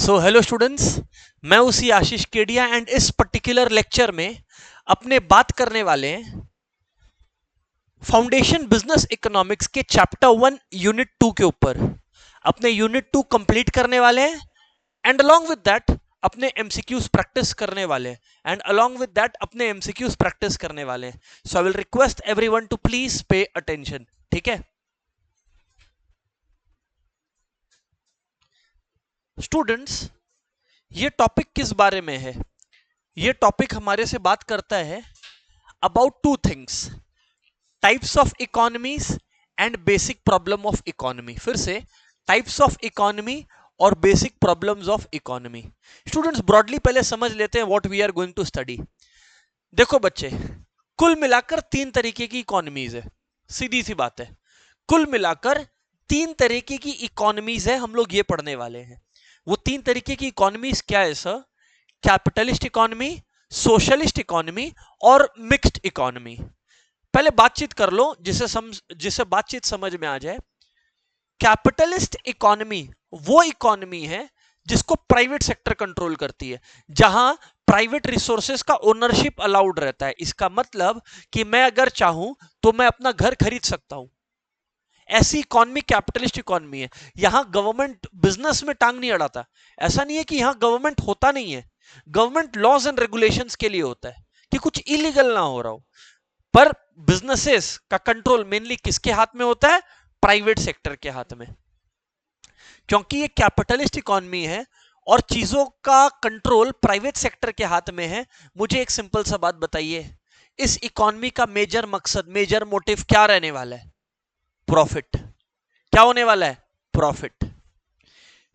So hello students, मैं उसी आशीष Kedia and इस पर्टिकुलर लेक्चर में अपने बात करने वाले हैं फाउंडेशन बिजनेस इकोनॉमिक्स के चैप्टर 1 यूनिट 2 के ऊपर। अपने यूनिट 2 कंप्लीट करने वाले हैं एंड अलोंग विद दैट अपने एमसीक्यूज प्रैक्टिस करने वाले हैं so I will request everyone to please pay attention. ठीक है स्टूडेंट्स, ये टॉपिक किस बारे में है? ये टॉपिक हमारे से बात करता है about two things, types of economies and basic problem of economy. फिर से, टाइप्स ऑफ इकोनॉमी और basic problems of economy. Students, broadly पहले समझ लेते हैं what we are going to study. देखो बच्चे, कुल मिलाकर तीन तरीके की इकोनॉमीज है, सीधी सी बात है। कुल मिलाकर तीन तरीके की इकोनॉमीज है, हम लोग ये पढ़ने वाले हैं। वो तीन तरीके की इकोनॉमीज क्या है sir? Capitalist economy, socialist economy और मिक्स्ड इकोनॉमी। पहले बातचीत कर लो जिससे बातचीत समझ में आ जाए। कैपिटलिस्ट इकोनॉमी वो इकोनॉमी है जिसको प्राइवेट सेक्टर कंट्रोल करती है, जहां प्राइवेट रिसोर्सेज का ओनरशिप अलाउड रहता है। इसका मतलब कि मैं अगर चाहूं तो मैं अपना घर खरीद सकता हूं। ऐसी इकोनॉमी कैपिटलिस्ट इकोनॉमी है। यहां गवर्नमेंट बिजनेस में टांग नहीं अड़ाता। ऐसा नहीं है कि यहां गवर्नमेंट होता नहीं है, गवर्नमेंट लॉज एंड रेगुलेशंस के लिए होता है कि कुछ इलीगल ना हो रहा हो। पर बिजनेसेस का कंट्रोल मेनली किसके हाथ में होता है? प्राइवेट सेक्टर के हाथ में। क्योंकि ये कैपिटलिस्ट इकोनॉमी है और चीजों का कंट्रोल प्राइवेट सेक्टर के हाथ में है। मुझे एक सिंपल सा बात बताइए, इस इकोनॉमी का मेजर मकसद, मेजर मोटिव क्या रहने वाला है? प्रॉफिट। क्या होने वाला है? प्रॉफिट।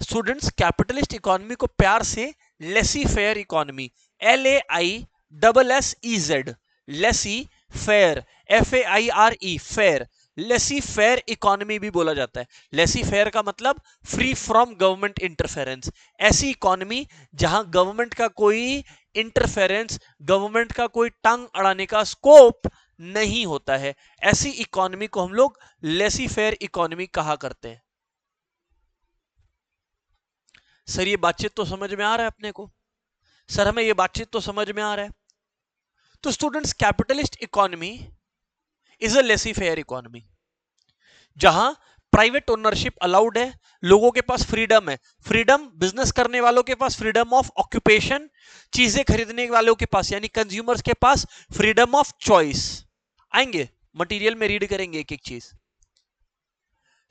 स्टूडेंट्स, कैपिटलिस्ट इकोनॉमी को प्यार से laissez faire economy, LAISSEZ, laissez faire, FAIRE, faire, laissez faire economy भी बोला जाता है। लेसी फेयर का मतलब फ्री फ्रॉम गवर्नमेंट इंटरफेरेंस। ऐसी इकोनॉमी जहां गवर्नमेंट का कोई इंटरफेरेंस, गवर्नमेंट का कोई टांग अड़ाने का स्कोप नहीं होता है, ऐसी इकोनॉमी को हम लोग लेसी फेयर इकोनॉमी कहा करते हैं। सर, ये बातचीत तो समझ में आ रहा है अपने को? सर, हमें ये बातचीत तो समझ में आ रहा है। तो students, capitalist economy is a laissez faire economy, जहां प्राइवेट ओनरशिप अलाउड है, लोगों के पास फ्रीडम है। फ्रीडम, बिजनेस करने वालों के पास फ्रीडम ऑफ ऑक्यूपेशन, चीजें खरीदने वालों के पास यानी कंज्यूमर्स के पास फ्रीडम ऑफ चॉइस। आएंगे मटेरियल में रीड करेंगे एक एक चीज।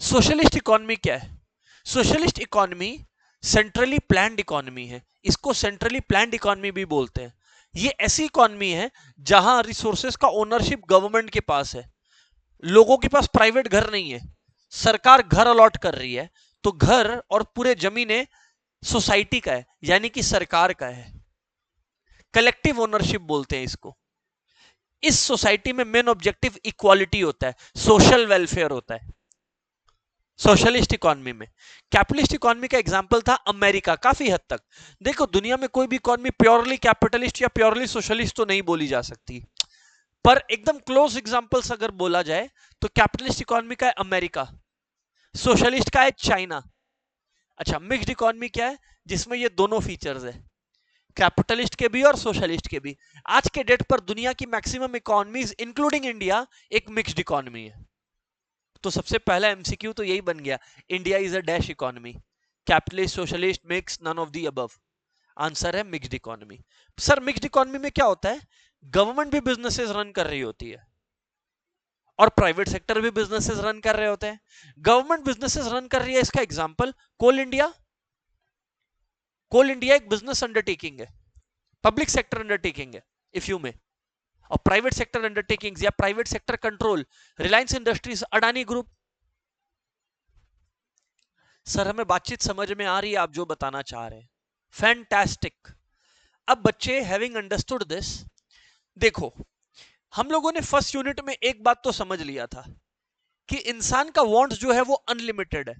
सोशलिस्ट इकोनॉमी क्या है? Socialist economy centrally planned economy है। इसको सेंट्रली प्लान्ड इकोनॉमी भी बोलते हैं। ये ऐसी इकोनॉमी है जहां रिसोर्सेज का ओनरशिप गवर्नमेंट के पास है, लोगों के पास प्राइवेट घर नहीं है। सरकार घर अलॉट कर रही है तो घर और पूरे जमीनें सोसाइटी का है, यानी कि सरकार का है। कलेक्टिव ओनरशिप बोलते हैं इसको। इस सोसाइटी में मेन ऑब्जेक्टिव इक्वालिटी होता है, सोशल वेलफेयर होता है सोशलिस्ट इकोनॉमी में। कैपिटलिस्ट इकोनॉमी का एग्जांपल था अमेरिका, काफी हद तक। देखो, दुनिया में कोई भी इकोनॉमी प्योरली कैपिटलिस्ट या प्योरली सोशलिस्ट तो नहीं बोली जा सकती, पर एकदम क्लोज एग्जांपल्स अगर बोला जाए तो कैपिटलिस्ट इकोनॉमी का है अमेरिका, सोशलिस्ट का है चाइना। अच्छा, मिक्स्ड इकोनॉमी क्या है? जिसमें ये दोनों फीचर्स है, कैपिटलिस्ट के भी और सोशलिस्ट के भी। आज के डेट पर दुनिया की मैक्सिमम इकोनॉमीज इंक्लूडिंग इंडिया एक मिक्स्ड इकोनॉमी है। तो सबसे पहला एमसीक्यू तो यही बन गया, India is a dash economy, capitalist, socialist, mix, none of the above. Answer है mixed economy. Sir, mixed economy में क्या होता है? गवर्नमेंट भी बिजनेसेस रन कर रही होती है और प्राइवेट सेक्टर भी बिजनेसेस रन कर रहे होते हैं। गवर्नमेंट बिजनेसेस रन कर रही है, इसका एग्जांपल कोल इंडिया। कोल इंडिया एक बिजनेस अंडरटेकिंग है, पब्लिक सेक्टर अंडरटेकिंग है इफ यू में। और प्राइवेट सेक्टर अंडरटेकिंग्स या private sector control, Reliance industries, Adani group. Sir, हमें बातचीत समझ में आ रही है आप जो बताना चाह रहे हैं? फैंटास्टिक। अब बच्चे, हैविंग अंडरस्टूड दिस, देखो, हम लोगों ने फर्स्ट यूनिट में एक बात तो समझ लिया था कि इंसान का वांट्स जो है वो अनलिमिटेड है,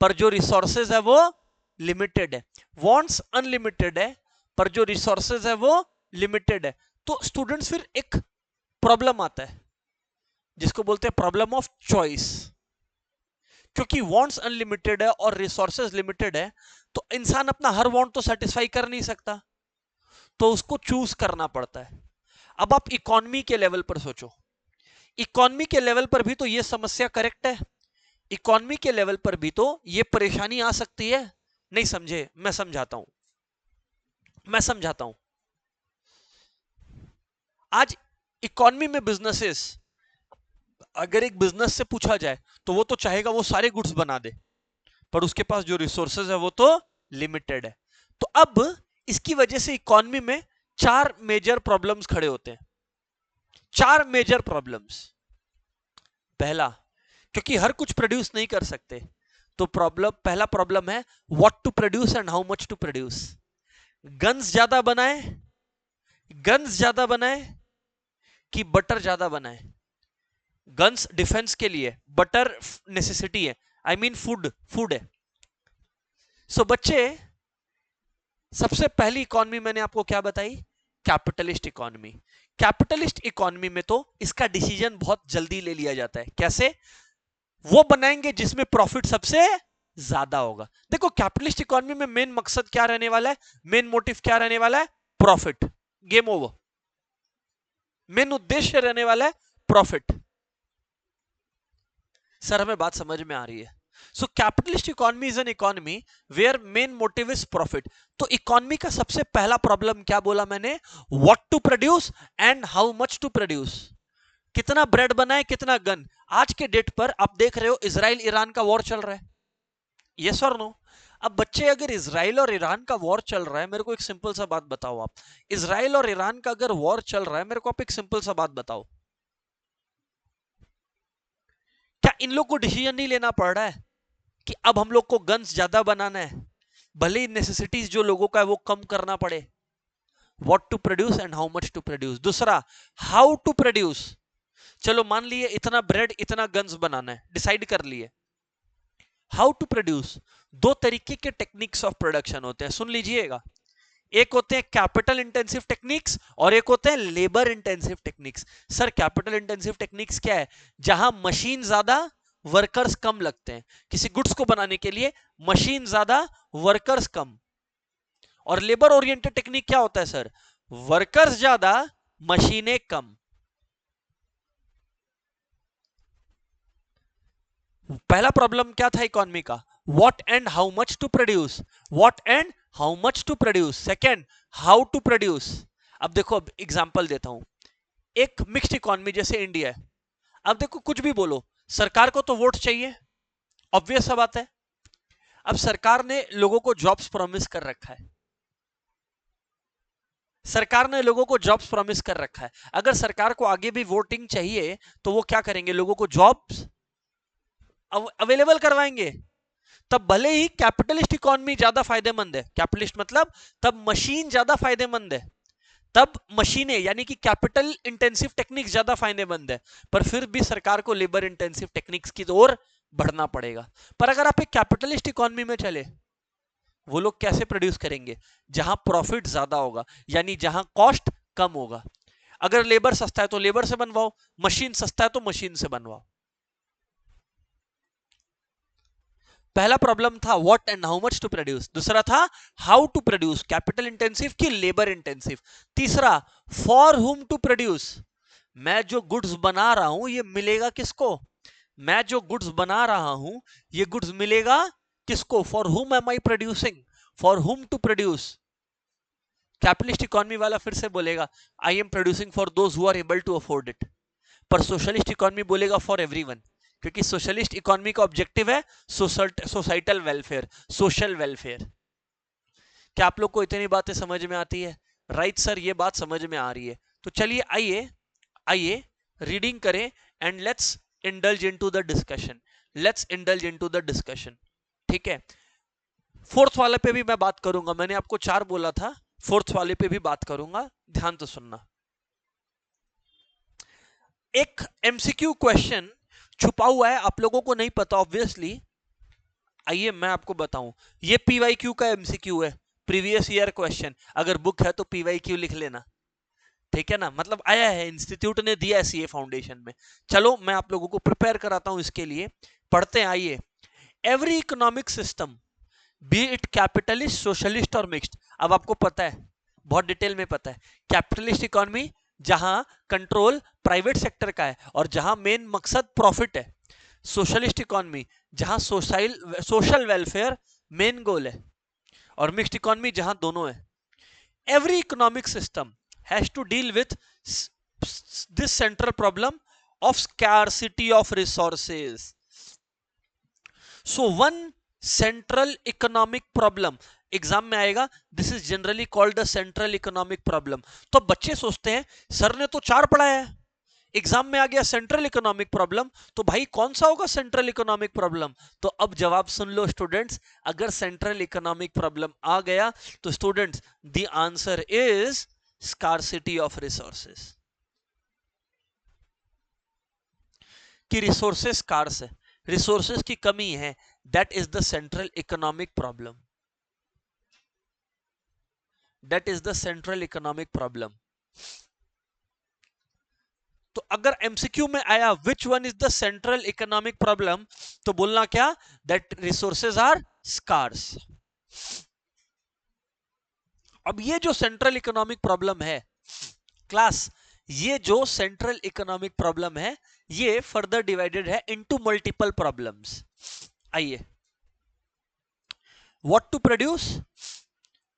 पर जो रिसोर्सेज है वो लिमिटेड है। वांट्स अनलिमिटेड है पर जो रिसोर्सेज है वो लिमिटेड है। तो स्टूडेंट्स, फिर एक प्रॉब्लम आता है जिसको बोलते हैं प्रॉब्लम ऑफ चॉइस। क्योंकि वांट्स अनलिमिटेड है और रिसोर्सेज लिमिटेड है, तो इंसान अपना हर वांट तो सेटिस्फाई कर नहीं सकता, तो उसको चूज करना पड़ता है। अब आप इकोनॉमी के लेवल पर सोचो, इकोनॉमी के लेवल पर भी तो ये समस्या करेक्ट है, इकोनॉमी के लेवल पर भी तो ये परेशानी आ सकती है। नहीं समझे? मैं समझाता हूं। आज इकोनॉमी में बिजनेसेस, अगर एक बिजनेस से पूछा जाए तो वो तो चाहेगा वो सारे गुड्स बना दे, पर उसके पास जो रिसोर्सेज है वो तो लिमिटेड है। तो अब इसकी वजह से इकोनॉमी में चार मेजर प्रॉब्लम्स खड़े होते हैं, चार मेजर प्रॉब्लम्स। पहला, क्योंकि हर कुछ प्रोड्यूस नहीं कर सकते, तो पहला प्रॉब्लम है what to produce and how much to produce. Guns ज्यादा बनाए कि बटर ज्यादा बनाए। गन्स डिफेंस के लिए, बटर नेसेसिटी है, आई मीन फूड है। सो बच्चे, सबसे पहली इकोनॉमी मैंने आपको क्या बताई? Capitalist economy. कैपिटलिस्ट इकोनॉमी में तो इसका डिसीजन बहुत जल्दी ले लिया जाता है। कैसे? वो बनाएंगे जिसमें प्रॉफिट सबसे ज्यादा होगा। देखो, कैपिटलिस्ट इकोनॉमी में मेन मकसद क्या रहने वाला है, मेन मोटिव क्या रहने वाला है? प्रॉफिट। Game over. मेन उद्देश्य रहने वाला है प्रॉफिट। सर हमें बात समझ में आ रही है? So capitalist economy is an economy where main motive is profit. तो इकोनॉमी का सबसे पहला प्रॉब्लम क्या बोला मैंने? What to produce and how much to produce. कितना ब्रेड बनाए, कितना गन। आज के डेट पर आप देख रहे हो इजराइल ईरान का वॉर चल रहा है, यस और नो? अब बच्चे, अगर इजराइल और ईरान का वॉर चल रहा है, मेरे को एक सिंपल सा बात बताओ आप, इजराइल और ईरान का अगर वॉर चल रहा है, मेरे को आप एक सिंपल सा बात बताओ, क्या इन लोग को डिसीजन नहीं लेना पड़ रहा है कि अब हम लोग को गन्स ज्यादा बनाना है, भले ही नेसेसिटीज जो लोगों का है वो कम करना पड़े? What to produce and how much to produce. दूसरा, हाउ टू प्रोड्यूस। चलो मान लिए इतना ब्रेड, इतना गन्स बनाना है, डिसाइड कर लिए। हाउ टू प्रोड्यूस, दो तरीके के टेक्निक्स ऑफ प्रोडक्शन होते हैं, सुन लीजिएगा। एक होते हैं कैपिटल इंटेंसिव टेक्निक्स और एक होते हैं labour intensive techniques. Sir capital intensive techniques क्या है? जहां मशीन ज्यादा, वर्कर्स कम लगते हैं। किसी गुड्स को बनाने के लिए मशीन ज्यादा, वर्कर्स कम। और लेबर ओरिएंटेड टेक्निक क्या होता है सर? वर्कर्स ज्यादा, मशीनें कम। पहला प्रॉब्लम क्या था इकोनॉमी का? What and how much to produce. What and how much to produce. Second, how to produce. अब देखो, अब एग्जांपल देता हूं। एक मिक्स्ड इकोनॉमी जैसे इंडिया है, अब देखो कुछ भी बोलो, सरकार को तो वोट चाहिए, ऑब्वियस सा बात है। अब सरकार ने लोगों को जॉब्स प्रॉमिस कर रखा है, सरकार ने लोगों को जॉब्स प्रॉमिस कर रखा है। अगर सरकार को आगे भी वोटिंग चाहिए तो वो क्या करेंगे? लोगों को जॉब्स अवेलेबल करवाएंगे। तब भले ही कैपिटलिस्ट इकोनॉमी ज्यादा फायदेमंद है, कैपिटलिस्ट मतलब तब मशीन ज्यादा फायदेमंद है, तब मशीनें यानी कि कैपिटल इंटेंसिव टेक्निक्स ज्यादा फायदेमंद है, पर फिर भी सरकार को लेबर इंटेंसिव टेक्निक्स की ओर बढ़ना पड़ेगा। पर अगर आप एक कैपिटलिस्ट इकोनॉमी में चले, वो लोग कैसे प्रोड्यूस करेंगे? जहां प्रॉफिट ज्यादा होगा, यानी जहां कॉस्ट कम होगा। अगर लेबर सस्ता है तो लेबर से बनवाओ, मशीन सस्ता है तो मशीन से बनवाओ। पहला प्रॉब्लम था what and how much to produce. दूसरा था how to produce, capital intensive की लेबर इंटेंसिव। तीसरा, फॉर हुम टू प्रोड्यूस। मैं जो गुड्स बना रहा हूं ये मिलेगा किसको? मैं जो गुड्स बना रहा हूं ये गुड्स मिलेगा किसको? For whom am I producing, for whom to produce. Capitalist economy वाला फिर से बोलेगा I am producing for those who are able to afford it, पर सोशलिस्ट इकोनॉमी बोलेगा फॉर एवरीवन, क्योंकि सोशलिस्ट इकोनॉमी का ऑब्जेक्टिव है सोसाइटल वेलफेयर, सोशल वेलफेयर। क्या आप लोग को इतनी बातें समझ में आती है? राइट सर, ये बात समझ में आ रही है। तो चलिए आइए आइए रीडिंग करें and let's indulge into the discussion, let's indulge into the discussion. ठीक है, फोर्थ वाले पे भी मैं बात करूंगा, मैंने आपको चार बोला था, फोर्थ वाले पे भी बात करूंगा, ध्यान तो सुनना। एक एमसीक्यू क्वेश्चन छुपा हुआ है, आप लोगों को नहीं पता ऑब्वियसली। आइए मैं आपको बताऊं, ये पीवाईक्यू का एमसीक्यू है, प्रीवियस ईयर क्वेश्चन। अगर बुक है तो पीवाईक्यू लिख लेना, ठीक है ना? मतलब आया है, इंस्टीट्यूट ने दिया है सीए फाउंडेशन में। चलो मैं आप लोगों को प्रिपेयर कराता हूं इसके लिए, पढ़ते हैं। आइए, every economic system, be it capitalist, socialist और मिक्स्ड, अब आपको पता है, बहुत डिटेल में पता है, कैपिटलिस्ट इकोनॉमी जहां कंट्रोल प्राइवेट सेक्टर का है और जहां मेन मकसद प्रॉफिट है, सोशलिस्ट इकोनॉमी जहां सोशल वेलफेयर मेन गोल है, और मिक्स्ड इकोनॉमी जहां दोनों है. Every economic system has to deal with this central problem of scarcity of resources. So one central economic problem exam में आएगा, this is generally called the central economic problem. तो बच्चे सोचते हैं सर ने तो 4 पढ़ाया है, एग्जाम में आ गया सेंट्रल इकोनॉमिक प्रॉब्लम, तो भाई कौन सा होगा सेंट्रल इकोनॉमिक प्रॉब्लम. तो अब जवाब सुन लो स्टूडेंट्स, अगर सेंट्रल इकोनॉमिक प्रॉब्लम आ गया तो students the answer is scarcity of resources. कि रिसोर्सेस स्कार्स है, रिसोर्सेस की कमी है, that is the central economic problem. That is the central economic problem. तो अगर एमसीक्यू में आया which one is the central economic problem, तो बोलना क्या, दैट रिसोर्सेज आर स्कार्स. अब ये जो सेंट्रल इकोनॉमिक प्रॉब्लम है क्लास, ये जो सेंट्रल इकोनॉमिक प्रॉब्लम है ये फर्दर डिवाइडेड है इनटू मल्टीपल प्रॉब्लम्स. आइए, what to produce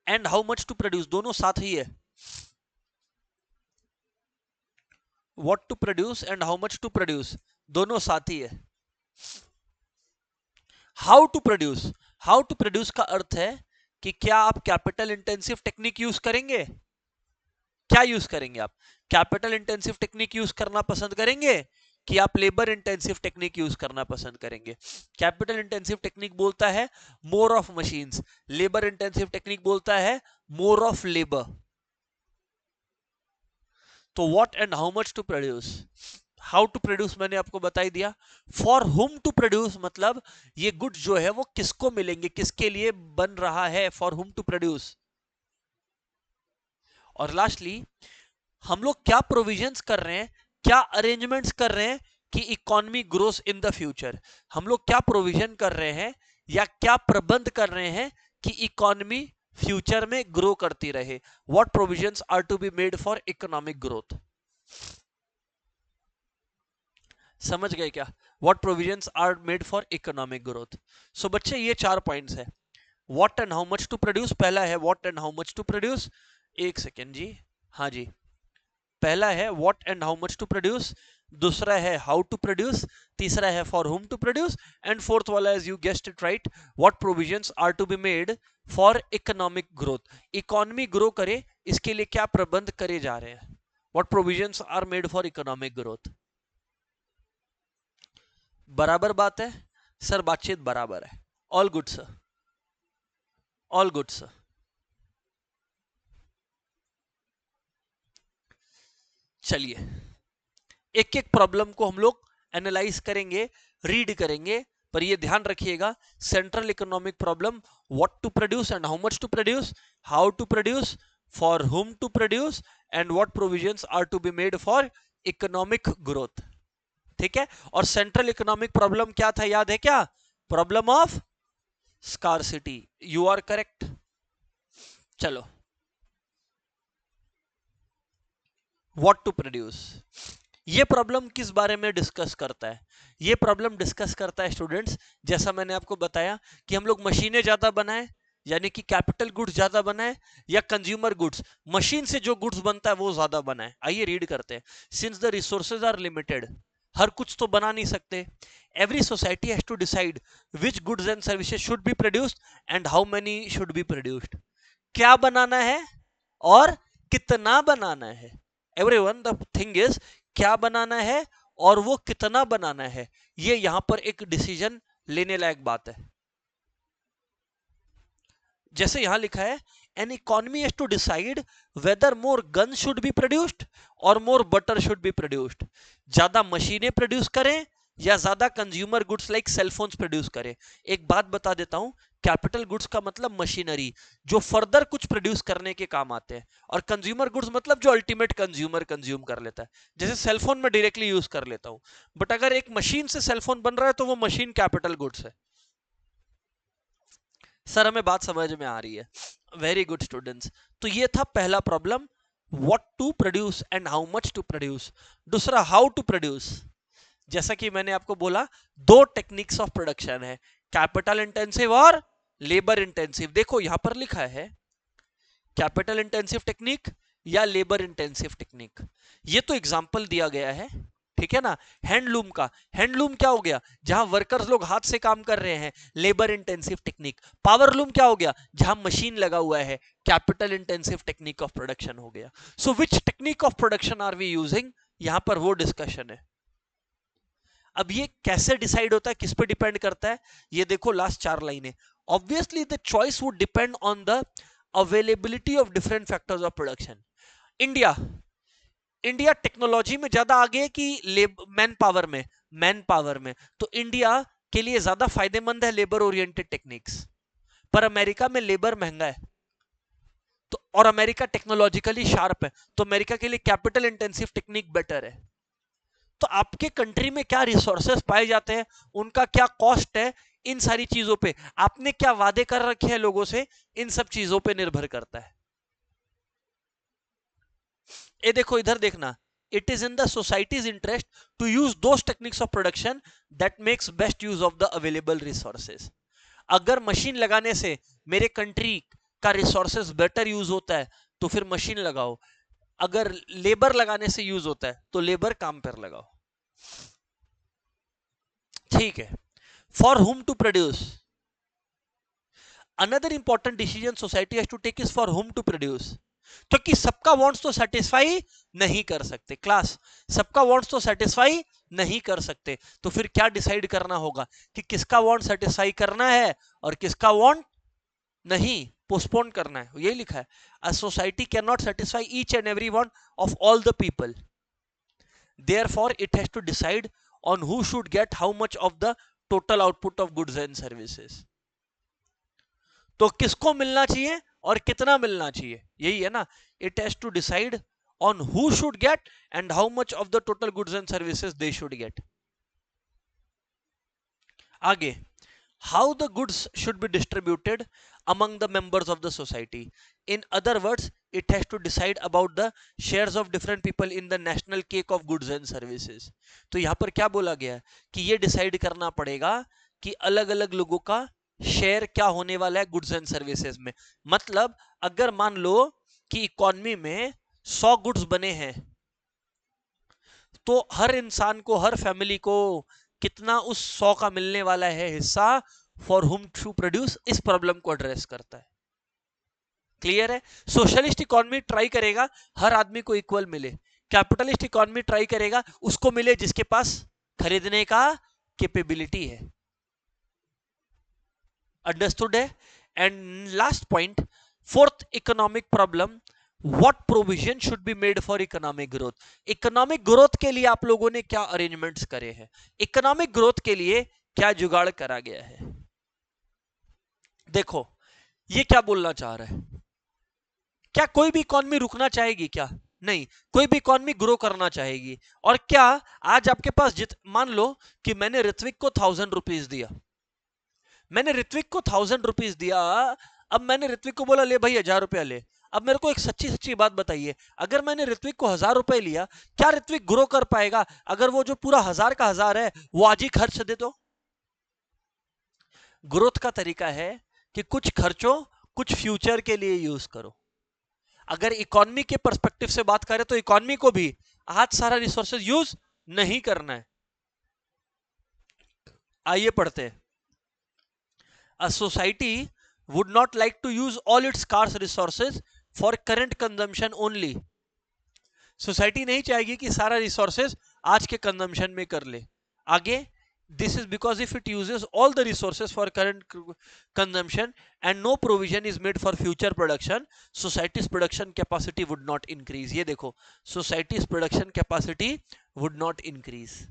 and how much to produce, दोनों साथ ही है. What to produce and how much to produce दोनों साथ ही है. How to produce, how to produce का अर्थ है कि क्या आप कैपिटल इंटेंसिव टेक्निक यूज करेंगे, क्या यूज करेंगे आप, कैपिटल इंटेंसिव टेक्निक यूज करना पसंद करेंगे कि आप लेबर इंटेंसिव टेक्निक यूज करना पसंद करेंगे. कैपिटल इंटेंसिव टेक्निक बोलता है more of machines, labour intensive technique बोलता है मोर ऑफ लेबर. तो what and how much to produce, how to produce मैंने आपको बता ही दिया. फॉर हुम टू प्रोड्यूस मतलब ये गुड्स जो है वो किसको मिलेंगे, किसके लिए बन रहा है, फॉर हुम टू प्रोड्यूस. और लास्टली हम लोग क्या प्रोविजंस कर रहे हैं, क्या अरेंजमेंट्स कर रहे हैं कि economy grows in the future. हम लोग क्या प्रोविजन कर रहे हैं या क्या प्रबंध कर रहे हैं कि इकोनॉमी फ्यूचर में ग्रो करती रहे. What provisions are to be made for economic growth. समझ गए क्या, what provisions are made for economic growth. So बच्चे ये 4 पॉइंट्स है. What and how much to produce, पहला है what and how much to produce. एक सेकेंड जी, हाँ जी, पहला है what and how much to produce, दूसरा है हाउ टू प्रोड्यूस, तीसरा है for whom to produce, and fourth वाला as you guessed it right, what provisions are to be made for economic growth. Economy grow करे इसके लिए क्या प्रबंध करे जा रहे हैं, what provisions are made for economic growth. बराबर बात है सर, बातचीत बराबर है. All good sir, all good sir. चलिए एक एक प्रॉब्लम को हम लोग एनालाइज करेंगे, रीड करेंगे, पर ये ध्यान रखिएगा central economic problem, what to produce and how much to produce, how to produce, for whom to produce, and what provisions are to be made for economic growth. ठीक है, और सेंट्रल इकोनॉमिक प्रॉब्लम क्या था, याद है क्या, problem of scarcity. You are correct. चलो, what to produce, ये प्रॉब्लम किस बारे में डिस्कस करता है, ये प्रॉब्लम डिस्कस करता है स्टूडेंट्स, जैसा मैंने आपको बताया कि हम लोग मशीनें ज्यादा बनाएं, यानी कि कैपिटल गुड्स ज्यादा बनाएं, या कंज्यूमर गुड्स, मशीन से जो गुड्स बनता है वो ज्यादा बनाएं. आइए रीड करते हैं. Since the resources are limited, हर कुछ तो बना नहीं सकते, every society has to decide which goods and services should be produced and how many should be produced. क्या बनाना है और कितना बनाना है. एवरीवन, द थिंग इज क्या बनाना है और वो कितना बनाना है, ये यहां पर एक डिसीजन लेने लायक बात है. जैसे यहां लिखा है, an economy has to decide whether more gun should be produced और more butter should be produced. ज्यादा मशीनें प्रोड्यूस करें या ज्यादा consumer goods like cellphones produce करें. एक बात बता देता हूं, कैपिटल गुड्स का मतलब मशीनरी जो फर्दर कुछ प्रोड्यूस करने के काम आते हैं, और कंज्यूमर गुड्स मतलब जो अल्टीमेट कंज्यूमर कंज्यूम कर लेता है. जैसे सेलफोन में डायरेक्टली यूज कर लेता हूं, बट अगर एक मशीन से सेलफोन बन रहा है तो वो मशीन कैपिटल गुड्स है. सर हमें बात समझ में आ रही है, वेरी गुड स्टूडेंट्स। तो ये था पहला problem, what to produce and how much to produce. दूसरा, हाउ टू प्रोड्यूस। जैसा कि मैंने आपको बोला, दो टेक्निक्स ऑफ प्रोडक्शन है, कैपिटल इंटेंसिव और लेबर इंटेंसिव। देखो यहां पर लिखा है कैपिटल इंटेंसिव टेक्निक या लेबर इंटेंसिव टेक्निक, ये तो एग्जांपल दिया गया है, ठीक है ना। हैंडलूम का, हैंडलूम क्या हो गया, जहां वर्कर्स लोग हाथ से काम कर रहे हैं, लेबर इंटेंसिव टेक्निक। पावरलूम क्या हो गया, जहां मशीन लगा हुआ है, capital intensive technique of production हो गया। So which technique of production are we using, यहां पर वो डिस्कशन है। अब ये कैसे डिसाइड होता है, किस पे डिपेंड करता है, ये देखो लास्ट 4 लाइनें। Obviously the choice would depend on the availability of different factors of production. India India technology में ज्यादा आगे है कि मैन पावर में, मैन पावर में तो इंडिया के लिए ज्यादा फायदेमंद है लेबर ओरिएंटेड टेक्निक्स। पर अमेरिका में लेबर महंगा है, तो और अमेरिका टेक्नोलॉजिकली शार्प है, तो अमेरिका के लिए कैपिटल इंटेंसिव टेक्निक बेटर है। तो आपके कंट्री में क्या रिसोर्सेस पाए जाते हैं, उनका क्या कॉस्ट है, इन सारी चीजों पे आपने क्या वादे कर रखे हैं लोगों से, इन सब चीजों पे निर्भर करता है। ये देखो इधर देखना, it is in the society's interest to use those techniques of production that makes best use of the available resources. अगर मशीन लगाने से मेरे कंट्री का रिसोर्सेज बेटर यूज होता है तो फिर मशीन लगाओ, अगर लेबर लगाने से यूज होता है तो लेबर काम पर लगाओ, ठीक है। For whom to produce, another important decision society has to take is for whom to produce. क्योंकि सबका वांट्स तो सेटिस्फाई नहीं कर सकते, क्लास सबका वांट्स तो सेटिस्फाई नहीं कर सकते, तो फिर क्या डिसाइड करना होगा कि किसका वांट सेटिस्फाई करना है और किसका वांट नहीं पोस्टपोन करना है। यही लिखा है, a society can not satisfy each and every want of all the people, therefore it has to decide on who should get how much of the total output of goods and services। तो किसको मिलना चाहिए और कितना मिलना चाहिए, यही है ना। It has to decide on who should get and how much of the total goods and services they should get. आगे, how the goods should be distributed among the members of the society, in other words it has to decide about the shares of different people in the national cake of goods and services। तो यहां पर क्या बोला गया है कि ये decide करना पड़ेगा कि अलग अलग लोगों का शेयर क्या होने वाला है गुड्स एंड सर्विसेज में। मतलब अगर मान लो कि इकोनॉमी में 100 गुड्स बने हैं, तो हर इंसान को, हर फैमिली को कितना उस 100 का मिलने वाला है हिस्सा, फॉर हुम टू प्रोड्यूस, इस प्रॉब्लम को एड्रेस करता है। क्लियर है। सोशलिस्ट इकोनॉमी ट्राई करेगा हर आदमी को इक्वल मिले, कैपिटलिस्ट इकोनॉमी ट्राई करेगा उसको मिले जिसके पास खरीदने का कैपेबिलिटी है। अंडरस्टूड है। And last point, fourth economic problem, what provision should be made for economic growth. Economic growth के लिए आप लोगों ने क्या अरेंजमेंट्स करे हैं, इकोनॉमिक ग्रोथ के लिए क्या जुगाड़ करा गया है। देखो ये क्या बोलना चाह रहा है, क्या कोई भी इकोनॉमी रुकना चाहेगी क्या, नहीं, कोई भी इकोनॉमी ग्रो करना चाहेगी। और क्या आज आपके पास मान लो कि मैंने ऋत्विक को 1000 रुपीज दिया, मैंने ऋत्विक को 1000 रुपीज दिया, अब मैंने ऋत्विक को बोला ले भाई 1000 रुपया ले। अब मेरे को एक सच्ची सच्ची बात बताइए, अगर मैंने ऋत्विक को 1000 रुपए लिया, क्या ऋत्विक ग्रो कर पाएगा अगर वो जो पूरा 1000 का 1000 है वो आज ही खर्च दे दो। ग्रोथ का तरीका है कि कुछ खर्चो, कुछ फ्यूचर के लिए यूज करो। अगर इकोनॉमी के पर्सपेक्टिव से बात करें तो इकोनॉमी को भी आज सारा रिसोर्सेज यूज नहीं करना है। आइए पढ़ते हैं। A society would not like to use all its scarce resources for current consumption only। Society नहीं चाहेगी कि सारा रिसोर्सेज आज के कंजम्पशन में कर ले। आगे, this is because if it uses all the resources for current consumption and no provision is made for future production, society's production capacity would not increase। ये देखो, society's production capacity would not increase।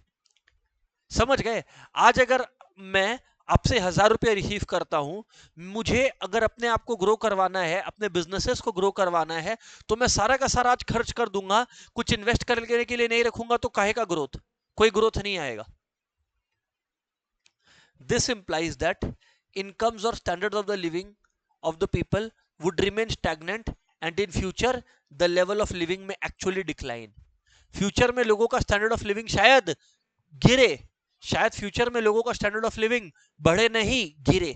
समझ गए। आज अगर मैं आपसे 1000 रुपया receive करता हूं, मुझे अगर अपने आप को ग्रो करवाना है, अपने बिजनेसेस को ग्रो करवाना है, तो मैं सारा का सारा आज खर्च कर दूंगा, कुछ इन्वेस्ट करने के लिए नहीं रखूंगा, तो काहे का ग्रोथ, कोई ग्रोथ नहीं आएगा। This implies that incomes or standards of the living of the people would remain stagnant and in future the level of living may actually decline. Future में लोगों का स्टैंडर्ड ऑफ लिविंग शायद गिरे, शायद future में लोगों का स्टैंडर्ड ऑफ लिविंग बढ़े नहीं, गिरे.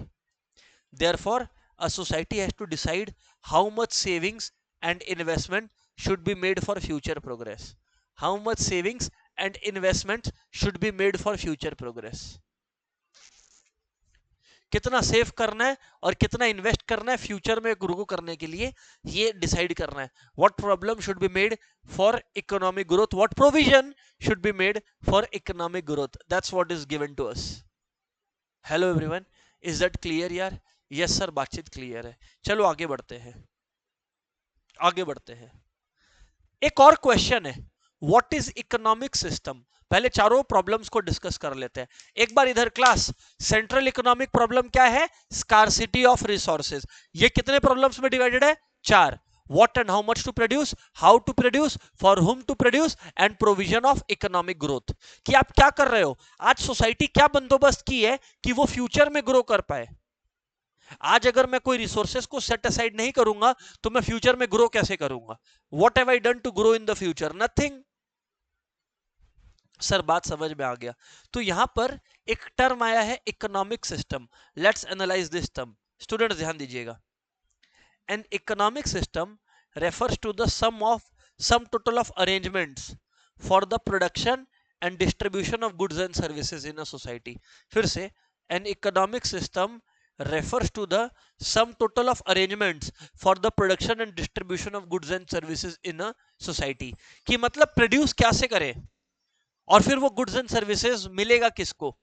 Therefore, a society has to decide how much savings and investment should be made for future progress. How much savings and investment should be made for future progress. कितना save करना है और कितना invest करना है फ्यूचर में grow करने के लिए, ये डिसाइड करना है. What problem should be made for economic growth, what provision should be made for economic growth, that's what is given to us. Hello everyone, is that clear यार? यस सर, बातचीत clear है. चलो आगे बढ़ते हैं, आगे बढ़ते हैं. एक और क्वेश्चन है, व्हाट इज इकोनॉमिक सिस्टम. पहले चारों प्रॉब्लम्स को डिस्कस कर लेते हैं एक बार. इधर क्लास, सेंट्रल इकोनॉमिक प्रॉब्लम क्या है? Scarcity of resources. ये कितने प्रॉब्लम्स में डिवाइडेड है? 4. What and how much to produce, how to produce, for whom to produce and provision of economic growth. कि आप क्या कर रहे हो, आज सोसाइटी क्या बंदोबस्त की है कि वो फ्यूचर में ग्रो कर पाए. आज अगर मैं कोई रिसोर्सेज को सेट असाइड नहीं करूंगा तो मैं फ्यूचर में ग्रो कैसे करूंगा? What have I done to grow in the future? Nothing. Sir बात समझ में आ गया. तो यहां पर एक टर्म आया है economic system. Let's analyse this term. Students ध्यान दीजिएगा. An economic system refers to the sum total of arrangements for the production and distribution of goods and services in a society. फिर से, an economic system refers to the sum total of arrangements for the production and distribution of goods and services in a society. कि मतलब produce कैसे करें और फिर वो goods and services मिलेगा किसको.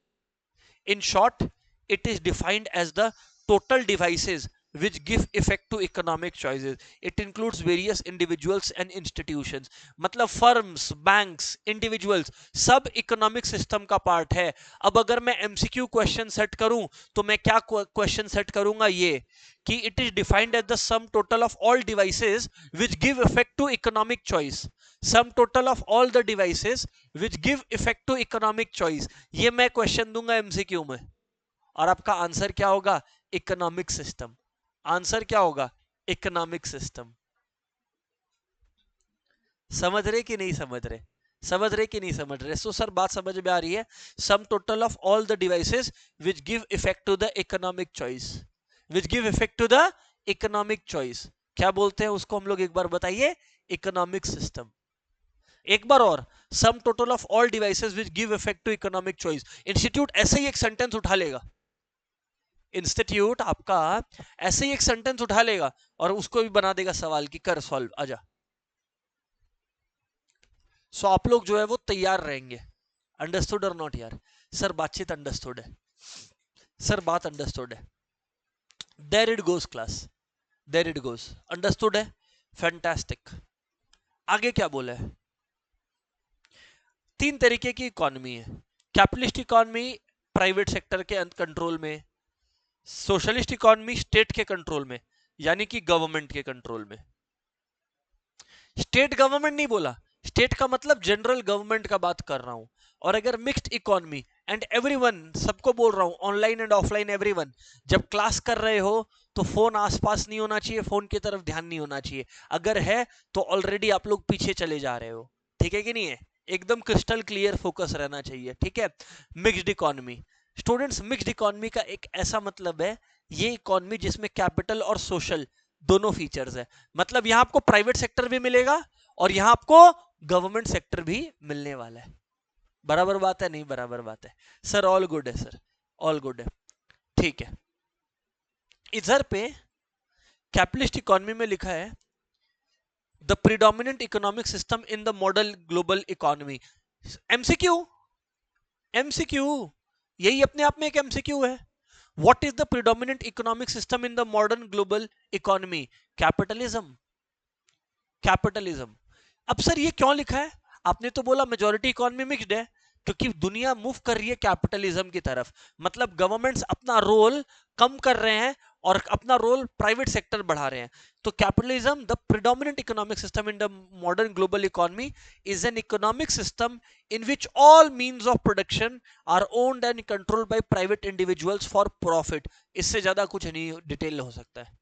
In short, it is defined as the total devices which give effect to economic choices. It includes various individuals and institutions. मतलब firms, banks, individuals सब economic system का part है. अब अगर मैं MCQ question set करूं तो मैं क्या question set करूंगा? ये कि it is defined as the sum total of all devices which give effect to economic choice. Sum total of all the devices which give effect to economic choice. ये मैं question दूंगा MCQ में और आपका answer क्या होगा? Economic system. Answer क्या होगा? Economic system. समझ रहे कि नहीं समझ रहे? समझ रहे कि नहीं समझ रहे? सो सर बात समझ में आ रही है. Sum total of all the devices which give effect to the economic choice. Which give effect to the economic choice क्या बोलते हैं उसको हम लोग? एक बार बताइए. Economic system. एक बार और, sum total of all devices which give effect to economic choice. Institute ऐसे ही एक सेंटेंस उठा लेगा. इंस्टीट्यूट आपका ऐसे ही एक सेंटेंस उठा लेगा और उसको भी बना देगा सवाल की कर सॉल्व. आजा. सो आप लोग जो है वो तैयार रहेंगे. अंडरस्टूड और नॉट यार? सर बातचीत अंडरस्टूड है. सर बात अंडरस्टूड है. There it goes class, there it goes. Understood है? फैंटास्टिक. आगे क्या बोला है? 3 तरीके की इकोनॉमी है. कैपिटलिस्ट इकोनॉमी प्राइवेट सेक्टर के कंट्रोल में, सोशलिस्ट इकोनॉमी स्टेट के कंट्रोल में, यानी कि गवर्नमेंट के कंट्रोल में. स्टेट गवर्नमेंट नहीं बोला, स्टेट का मतलब जनरल गवर्नमेंट का बात कर रहा हूं. और अगर मिक्स्ड इकोनॉमी एंड एवरीवन, सबको बोल रहा हूं, ऑनलाइन एंड ऑफलाइन एवरीवन, जब क्लास कर रहे हो तो फोन आसपास नहीं होना चाहिए, फोन की तरफ ध्यान नहीं होना चाहिए. अगर है तो ऑलरेडी आप लोग पीछे चले जा रहे हो. ठीक है कि नहीं है? एकदम क्रिस्टल क्लियर फोकस रहना चाहिए. ठीक है? Mixed economy. Students, mixed economy का एक ऐसा मतलब है, ये इकोनॉमी जिसमें कैपिटल और सोशल दोनों फीचर्स है. मतलब यहां आपको प्राइवेट सेक्टर भी मिलेगा और यहां आपको गवर्नमेंट सेक्टर भी मिलने वाला है. बराबर बात है? नहीं बराबर बात है? सर ऑल गुड है. सर ऑल गुड है. ठीक है. इधर पे कैपिटलिस्ट इकोनॉमी में लिखा है the predominant economic system in the model global economy. MCQ, MCQ, यही अपने आप में एक एमसीक्यू है. What is the predominant economic system in the modern global economy? Capitalism. Capitalism. अब सर ये क्यों लिखा है? आपने तो बोला मेजॉरिटी इकोनॉमी मिक्स्ड है, क्योंकि दुनिया मूव कर रही है कैपिटलिज्म की तरफ. मतलब गवर्नमेंट्स अपना रोल कम कर रहे हैं और अपना रोल प्राइवेट सेक्टर बढ़ा रहे हैं। तो capitalism, the predominant economic system in the modern global economy, is an economic system in which all means of production are owned and controlled by private individuals for profit. इससे ज्यादा कुछ नहीं detail हो सकता है।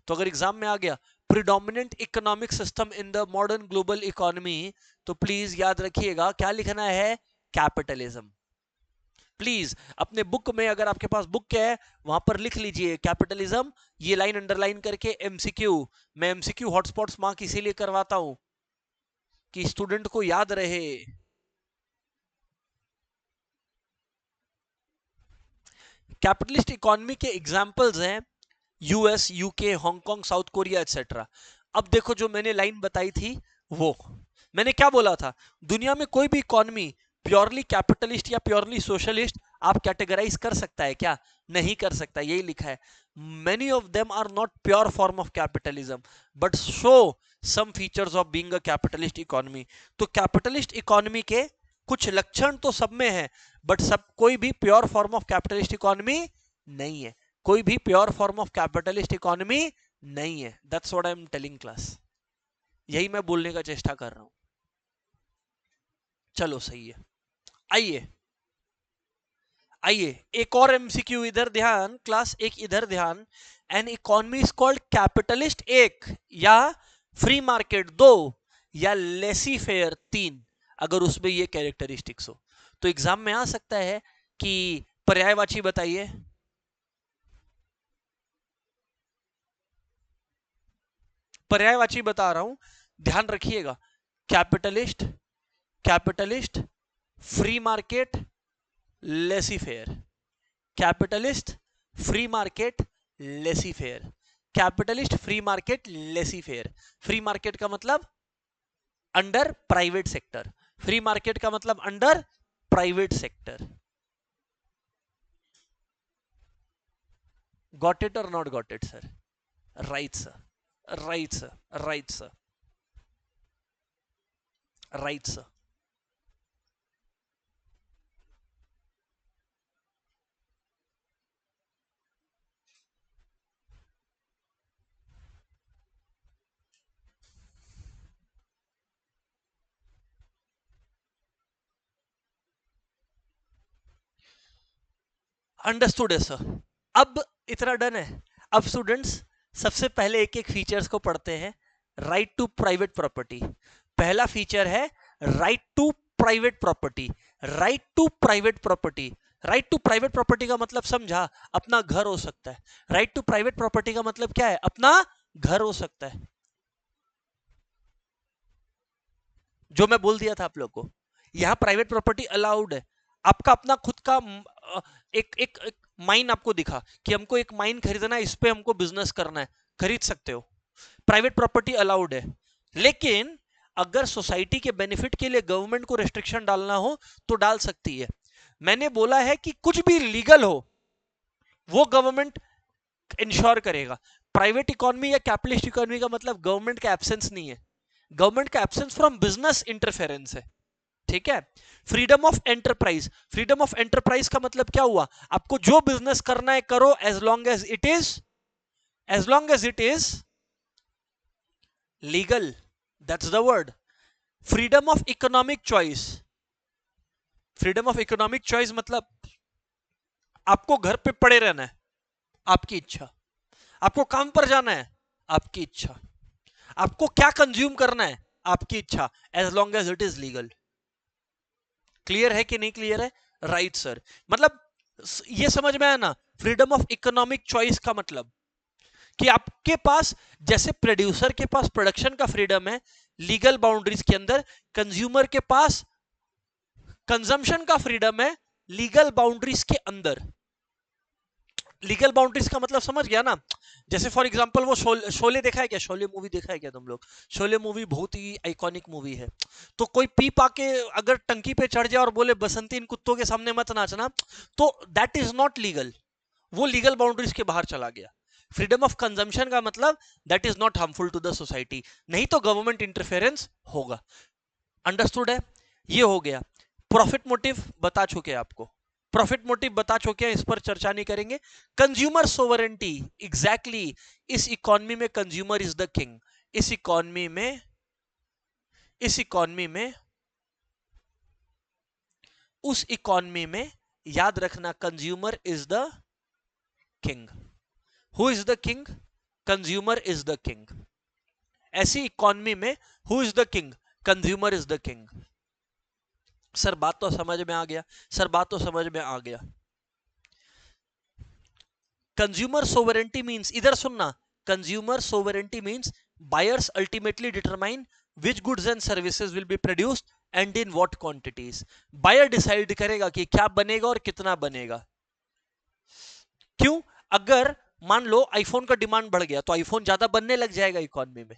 तो अगर एग्जाम में आ गया predominant economic system in the modern global economy, तो प्लीज याद रखिएगा क्या लिखना है, कैपिटलिज्म। प्लीज अपने बुक में, अगर आपके पास बुक है वहां पर लिख लीजिए कैपिटलिज्म, ये लाइन अंडरलाइन करके एमसीक्यू। मैं एमसीक्यू हॉटस्पॉट्स मार्क इसीलिए करवाता हूं कि स्टूडेंट को याद रहे। कैपिटलिस्ट इकोनॉमी के एग्जांपल्स हैं US, UK, Hong Kong, south Korea etcetera. अब देखो जो मैंने लाइन बताई थी वो मैंने क्या बोला था, दुनिया में कोई भी इकोनॉमी प्योरली कैपिटलिस्ट या प्योरली सोशलिस्ट आप कैटेगराइज कर सकता है क्या, नहीं कर सकता। यही लिखा है, many of them are not pure form of capitalism but show some features of being a capitalist economy. तो कैपिटलिस्ट इकोनॉमी के कुछ लक्षण तो सब में है, बट सब कोई भी pure form of capitalist economy नहीं है, कोई भी pure form of capitalist economy नहीं है। That's what I am telling class, यही मैं बोलने का चेष्टा कर रहा हूं। चलो सही है, आइए आइए एक और एमसीक्यू, इधर ध्यान क्लास, एक इधर ध्यान। An economy is called capitalist एक, या फ्री मार्केट दो, या लेसी फेयर तीन, अगर उसमें ये कैरेक्टरिस्टिक्स हो। तो एग्जाम में आ सकता है कि पर्यायवाची बताइए। पर्यायवाची बता रहा हूं, ध्यान रखिएगा। Capitalist, capitalist, free market, laissez faire. Capitalist, free market, laissez faire. Capitalist, free market, laissez faire. Free market का मतलब under private sector, free market का मतलब under private sector. Got it और not got it sir? Right sir, right sir, right sir, right sir. Understood है sir. अब इतना done है। अब स्टूडेंट्स सबसे पहले एक एक फीचर्स को पढ़ते हैं। राइट टू प्राइवेट प्रॉपर्टी, पहला फीचर है right to private property. Right to private property, right to private property का मतलब समझा, अपना घर हो सकता है। राइट टू प्राइवेट प्रॉपर्टी का मतलब क्या है, अपना घर हो सकता है। जो मैं बोल दिया था आप लोग को, यहां प्राइवेट प्रॉपर्टी अलाउड है। आपका अपना खुद का एक एक, एक माइन आपको दिखा कि हमको एक माइन खरीदना है, इस पे हमको बिजनेस करना है, खरीद सकते हो, प्राइवेट प्रॉपर्टी अलाउड है। लेकिन अगर सोसाइटी के बेनिफिट के लिए गवर्नमेंट को रेस्ट्रिक्शन डालना हो तो डाल सकती है। मैंने बोला है कि कुछ भी लीगल हो वो गवर्नमेंट इंश्योर करेगा। प्राइवेट इकोनॉमी या कैपिटलिस्ट इकोनॉमी का मतलब गवर्नमेंट का एब्सेंस नहीं है, गवर्नमेंट का एब्सेंस फ्रॉम बिजनेस इंटरफेरेंस है। ठीक है। Freedom of enterprise, freedom of enterprise का मतलब क्या हुआ, आपको जो बिजनेस करना है करो, as long as it is, as long as it is legal, that's the word. Freedom of economic choice, freedom of economic choice मतलब आपको घर पे पड़े रहना है, आपकी इच्छा। आपको काम पर जाना है, आपकी इच्छा। आपको क्या कंज्यूम करना है, आपकी इच्छा, as long as it is legal. Clear है कि नहीं क्लियर है? Right sir. मतलब ये समझ में आया ना, फ्रीडम ऑफ इकोनॉमिक चॉइस का मतलब कि आपके पास, जैसे प्रोड्यूसर के पास प्रोडक्शन का फ्रीडम है लीगल बाउंड्रीज के अंदर, कंज्यूमर के पास कंजम्पशन का फ्रीडम है लीगल बाउंड्रीज के अंदर। लीगल बाउंड्रीज का मतलब समझ गया ना? जैसे फॉर एग्जांपल वो शोले देखा है क्या, शोले मूवी देखा है क्या तुम लोग? शोले मूवी बहुत ही आइकॉनिक मूवी है। तो कोई पी पा के अगर टंकी पे चढ़ जाए और बोले बसंती इन कुत्तों के सामने मत नाचना, तो दैट इज नॉट लीगल, वो लीगल बाउंड्रीज के बाहर चला गया। फ्रीडम ऑफ कंजम्पशन का मतलब that is not harmful to the society, नहीं तो गवर्नमेंट इंटरफेरेंस होगा। अंडरस्टूड है? ये हो गया। प्रॉफिट मोटिव बता चुके आपको, प्रॉफिट मोटिव बता चुके हैं, इस पर चर्चा नहीं करेंगे। कंज्यूमर सोवरेंटी, एग्जैक्टली इस इकोनॉमी में कंज्यूमर इज द किंग। इस इकोनॉमी में उस इकोनॉमी में याद रखना consumer is the king. Who is the king? Consumer is the king. ऐसी इकोनॉमी में who is the king? Consumer is the king. Sir बात तो समझ में आ गया, सर बात तो समझ में आ गया। कंज्यूमर सोवरेंटी मींस, इधर सुनना, consumer sovereignty means buyers ultimately determine which goods and services will be produced and in what quantities। Buyer decide करेगा कि क्या बनेगा और कितना बनेगा। क्यों? अगर मान लो आईफोन का डिमांड बढ़ गया तो आईफोन ज्यादा बनने लग जाएगा इकोनॉमी में।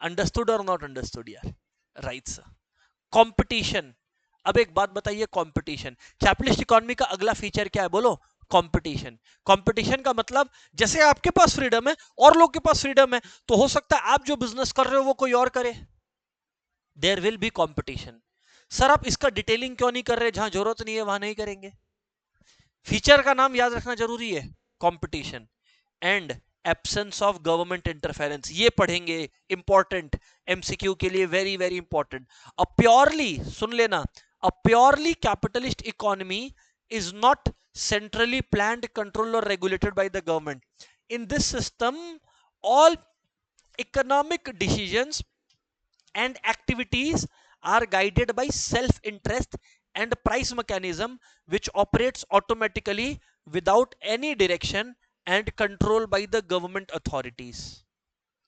अंडरस्टूड और नॉट अंडरस्टूड यार? Right sir. कंपटीशन। अब एक बात बताइए, कंपटीशन, कैपिटलिस्ट इकोनॉमी का अगला फीचर क्या है? बोलो, कंपटीशन। कंपटीशन का मतलब जैसे आपके पास फ्रीडम है और लोग के पास फ्रीडम है, तो हो सकता है आप जो बिजनेस कर रहे हो वो कोई और करे। There will be competition. Sir आप इसका डिटेलिंग क्यों नहीं कर रहे? जहां जरूरत नहीं है वहां नहीं करेंगे। फीचर का नाम याद रखना जरूरी है, competition and absence of government interference. ये पढ़ेंगे, इंपॉर्टेंट, एमसीक्यू के लिए very very important. A purely, सुन लेना, a purely capitalist economy is not centrally planned, controlled or regulated by the government. In this system, all economic decisions and activities are guided by self-interest and price mechanism which operates automatically without any direction and control by the government authorities।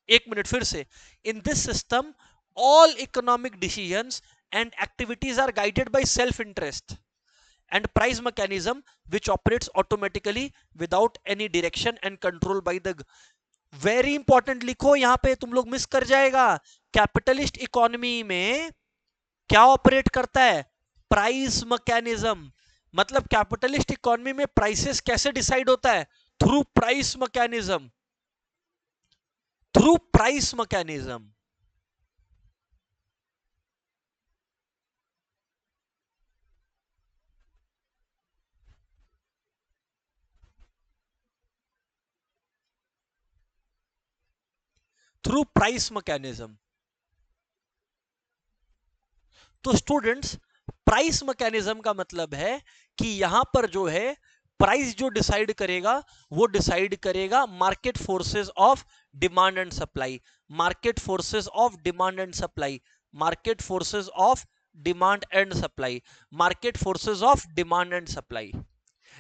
एक minute फिर से। In this system, all economic decisions and activities are guided by self-interest and price mechanism which operates automatically without any direction and control by the। Very important लिखो, यहां पे तुम लोग miss कर जाएगा। कैपिटलिस्ट इकोनॉमी में क्या ऑपरेट करता है? Price mechanism. मतलब कैपिटलिस्ट इकोनॉमी में प्राइसेस कैसे डिसाइड होता है? Through price mechanism, through price mechanism. Through price mechanism. तो स्टूडेंट्स, प्राइस मैकेनिज्म का मतलब है कि यहां पर जो है प्राइस जो डिसाइड करेगा वो डिसाइड करेगा market forces of demand and supply. Market forces of demand and supply, market forces of demand and supply, market forces of demand and supply.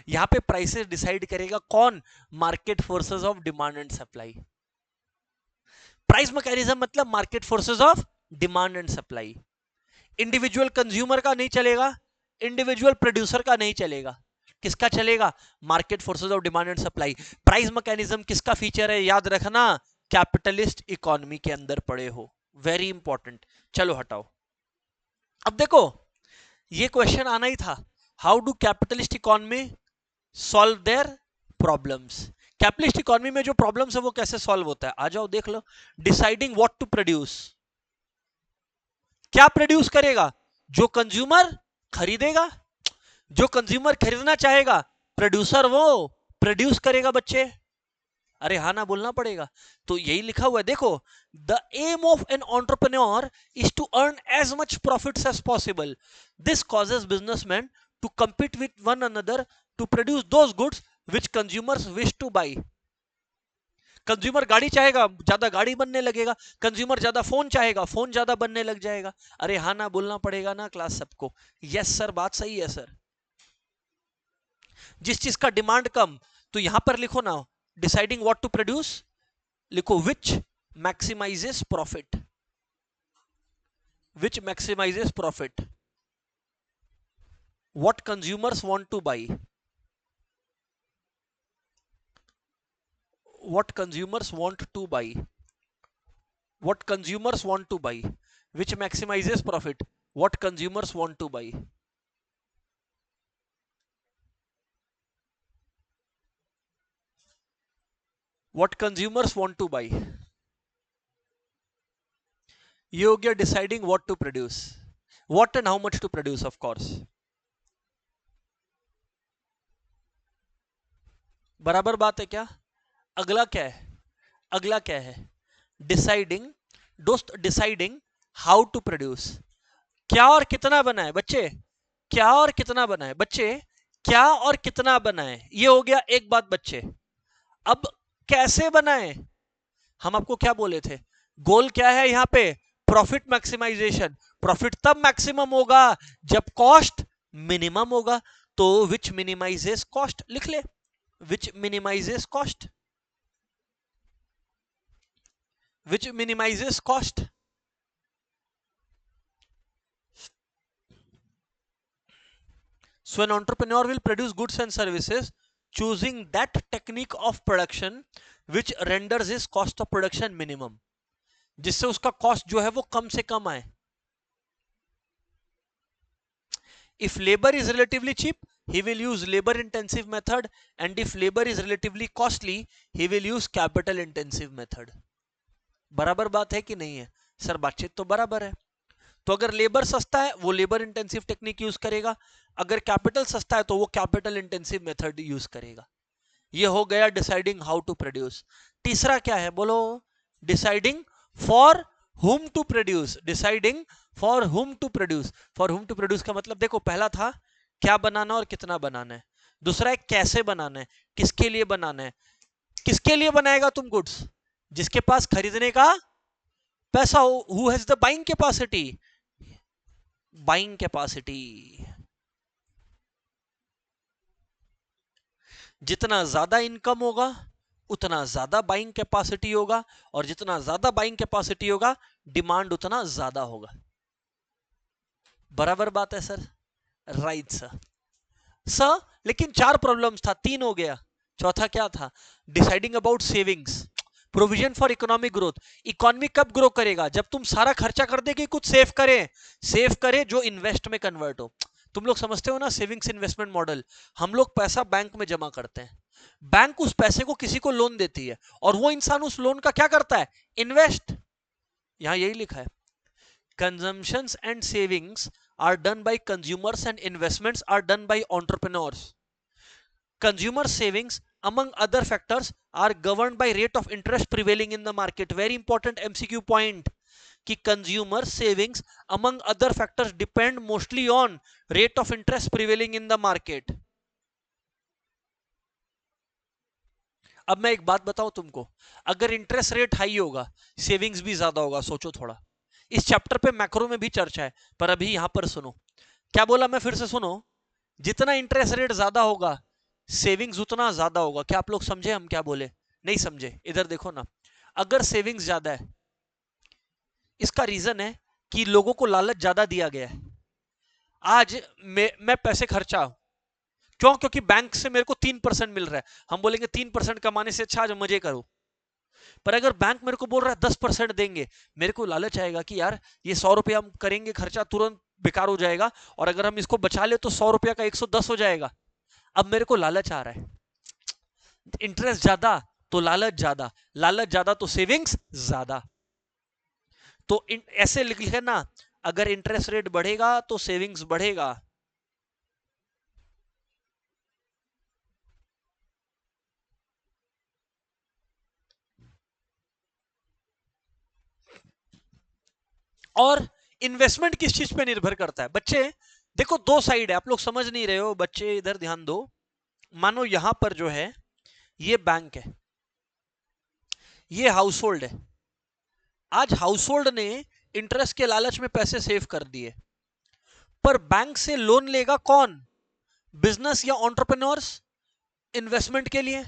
यहां पे प्राइसेस डिसाइड करेगा कौन? Market forces of demand and supply. Price mechanism मतलब market forces of demand and supply. Individual consumer का नहीं चलेगा, individual producer का नहीं चलेगा, किसका चलेगा? Market forces of demand and supply. Price mechanism किसका फीचर है? याद रखना, कैपिटलिस्ट इकोनॉमी के अंदर पड़े हो, वेरी इंपॉर्टेंट। चलो हटाओ। अब देखो, ये क्वेश्चन आना ही था, how do capitalist economy solve their problems. Capitalist economy में जो प्रॉब्लम्स है वो कैसे सॉल्व होता है? आ जाओ देख लो। डिसाइडिंग व्हाट टू प्रोड्यूस, क्या प्रोड्यूस करेगा? जो कंज्यूमर खरीदेगा, जो कंज्यूमर खरीदना चाहेगा, प्रोड्यूसर वो प्रोड्यूस करेगा बच्चे। अरे हाँ ना बोलना पड़ेगा। तो यही लिखा हुआ है, देखो, the aim of an entrepreneur is to earn as much profits as possible. This causes businessman to compete with one another to produce those goods which consumers wish to buy। Consumer गाड़ी चाहेगा, ज्यादा गाड़ी बनने लगेगा। Consumer ज्यादा phone चाहेगा, phone ज्यादा बनने लग जाएगा। अरे हाँ ना बोलना पड़ेगा ना क्लास सबको। यस सर, बात सही है सर। जिस चीज का डिमांड कम, तो यहां पर लिखो ना, डिसाइडिंग व्हाट टू प्रोड्यूस, लिखो which maximises profit, which maximises profit, what consumers want to buy, what consumers want to buy, what consumers want to buy, which maximizes profit, what consumers want to buy। what consumers want to buy, ये हो गया deciding what to produce, what and how much to produce of course. बराबर बात है क्या? अगला क्या है? अगला क्या है? डिसाइडिंग, दोस्त डिसाइडिंग हाउ टू प्रोड्यूस। क्या और कितना बनाए बच्चे? क्या और कितना बनाए बच्चे? क्या और कितना बनाए, ये हो गया एक बात बच्चे। अब कैसे बनाए? हम आपको क्या बोले थे? गोल क्या है यहां पे? Profit maximisation. प्रॉफिट तब मैक्सिमम होगा जब कॉस्ट मिनिमम होगा। तो विच मिनिमाइजेस कॉस्ट लिख ले, which minimises cost, which minimises cost. So an entrepreneur will produce goods and services choosing that technique of production which renders his cost of production minimum, जिससे उसका cost जो है वो कम से कम आए। If labor is relatively cheap, he will use labor intensive method, and if labor is relatively costly, he will use capital intensive method. बराबर बात है कि नहीं है? सर बातचीत तो बराबर है। तो अगर लेबर सस्ता है वो लेबर इंटेंसिव टेक्निक यूज करेगा, अगर कैपिटल सस्ता है तो वो कैपिटल इंटेंसिव मेथड यूज करेगा। ये हो गया डिसाइडिंग हाउ टू प्रोड्यूस। तीसरा क्या है बोलो? Deciding for whom to produce. Deciding for whom to produce. For whom to produce का मतलब देखो, पहला था क्या बनाना और कितना बनाना है, दूसरा है कैसे बनाना है, किसके लिए बनाना है। किसके लिए बनाएगा तुम गुड्स? जिसके पास खरीदने का पैसा हो, who has the buying capacity. Buying capacity. जितना ज्यादा इनकम होगा उतना ज्यादा बाइंग कैपेसिटी होगा, और जितना ज्यादा बाइंग कैपेसिटी होगा डिमांड उतना ज्यादा होगा। बराबर बात है सर? Right sir. सर लेकिन चार प्रॉब्लम्स था, तीन हो गया, चौथा क्या था? Deciding about savings, provision for economic growth. Economy कब ग्रो करेगा? जब तुम सारा खर्चा कर दे कि कुछ सेव करें, सेव करें जो इन्वेस्ट में कन्वर्ट हो। तुम लोग समझते हो ना सेविंग्स इन्वेस्टमेंट मॉडल? हम लोग पैसा बैंक में जमा करते हैं, बैंक उस पैसे को किसी को लोन देती है, और वो इंसान उस लोन का क्या करता है? इन्वेस्ट। यहां यही लिखा है, consumptions and savings are done by consumers and investments are done by entrepreneurs. Consumer savings among other factors are governed by rate of interest prevailing in the market. Very important MCQ point कि consumer savings among other factors depend mostly on rate of interest prevailing in the market. अब मैं एक बात बताऊं तुमको, अगर interest rate high होगा savings भी ज्यादा होगा। सोचो थोड़ा, इस चैप्टर पे मैक्रो में भी चर्चा है, पर अभी यहां पर सुनो क्या बोला मैं, फिर से सुनो। जितना इंटरेस्ट रेट ज्यादा होगा सेविंग्स उतना ज्यादा होगा। क्या आप लोग समझे हम क्या बोले? नहीं समझे? इधर देखो ना, अगर सेविंग्स ज्यादा है, इसका रीजन है कि लोगों को लालच ज्यादा दिया गया है। आज मैं पैसे खर्चा क्यों? क्योंकि बैंक से मेरे को 3% मिल रहा है। हम बोलेंगे 3% कमाने से अच्छा आज मजे करो, पर अगर बैंक मेरे को बोल रहा है 10% देंगे, मेरे को लालच आएगा कि यार ये 100 रुपया हम करेंगे खर्चा, तुरंत बेकार हो जाएगा, और अगर हम इसको बचा ले तो 100 रुपया का 110 हो जाएगा। अब मेरे को लालच आ रहा है, इंटरेस्ट ज्यादा तो लालच ज्यादा, लालच ज्यादा तो सेविंग्स ज्यादा। तो ऐसे लिखे ना, अगर इंटरेस्ट रेट बढ़ेगा तो सेविंग्स बढ़ेगा। और इन्वेस्टमेंट किस चीज पे निर्भर करता है बच्चे? देखो दो साइड है, आप लोग समझ नहीं रहे हो बच्चे, इधर ध्यान दो। मानो यहां पर जो है ये बैंक है, ये हाउस होल्ड है। आज हाउस होल्ड ने इंटरेस्ट के लालच में पैसे सेव कर दिए, पर बैंक से लोन लेगा कौन? बिजनेस या एंटरप्रेन्योर्स इन्वेस्टमेंट के लिए।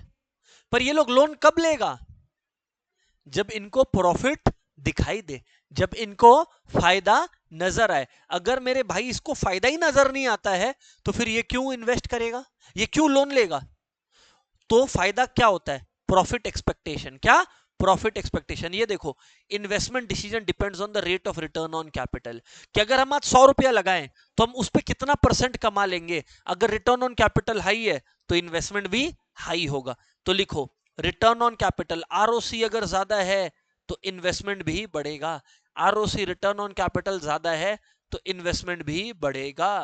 पर ये लोग लोन कब लेगा? जब इनको प्रॉफिट दिखाई दे, जब इनको फायदा नजर आए। अगर मेरे भाई इसको फायदा ही नजर नहीं आता है तो फिर ये क्यों इन्वेस्ट करेगा, ये क्यों लोन लेगा? तो फायदा क्या होता है? Profit expectation. क्या? Profit expectation. ये देखो, investment decision depends on the rate of return on capital, कि अगर हम आज 100 रुपया लगाएं तो हम उस पर कितना परसेंट कमा लेंगे। अगर रिटर्न ऑन कैपिटल हाई है तो इन्वेस्टमेंट भी हाई होगा। तो लिखो रिटर्न ऑन कैपिटल, आरओसी अगर ज्यादा है तो इन्वेस्टमेंट भी बढ़ेगा। आरओसी रिटर्न ऑन कैपिटल ज्यादा है तो इन्वेस्टमेंट भी बढ़ेगा।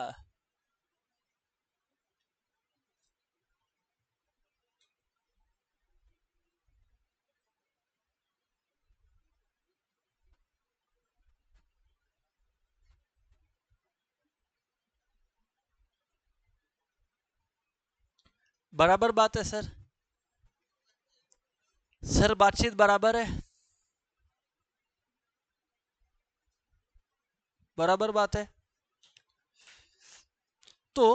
बराबर बात है सर, सर बातचीत बराबर है, बराबर बात है। तो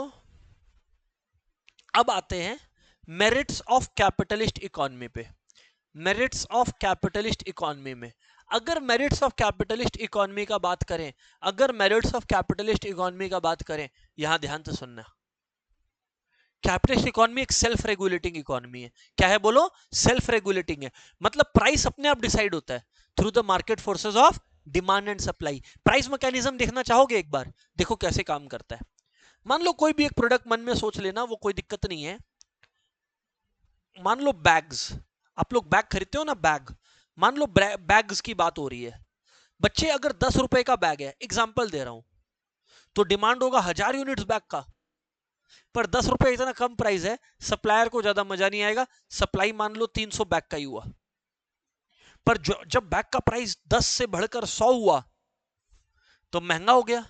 अब आते हैं मेरिट्स ऑफ कैपिटलिस्ट इकोनॉमी पे। मेरिट्स ऑफ कैपिटलिस्ट इकोनॉमी में, अगर मेरिट्स ऑफ कैपिटलिस्ट इकोनॉमी का बात करें, अगर मेरिट्स ऑफ कैपिटलिस्ट इकोनॉमी का बात करें, यहां ध्यान से सुनना, कैपिटलिस्ट इकोनॉमी एक सेल्फ रेगुलेटिंग इकोनॉमी है। क्या है बोलो? सेल्फ रेगुलेटिंग है, मतलब प्राइस अपने आप डिसाइड होता है through the market forces of demand and supply. Price mechanism देखना चाहोगे एक बार? देखो कैसे काम करता है। मान लो कोई भी एक प्रोडक्ट मन में सोच लेना, वो कोई दिक्कत नहीं है। मान लो बैग्स, आप लोग बैग खरीदते हो ना, बैग, मान लो बैग्स की बात हो रही है। बच्चे अगर 10 रुपए का बैग है, एग्जाम्पल दे रहा हूं, तो डिमांड होगा 1000 यूनिट्स बैग का, पर 10 रुपए इतना कम प्राइस है, सप्लायर को ज्यादा मजा नहीं आएगा, सप्लाई मान लो 300 बैग का ही हुआ। पर जब बैग का प्राइस 10 से बढ़कर 100 हुआ तो महंगा हो गया।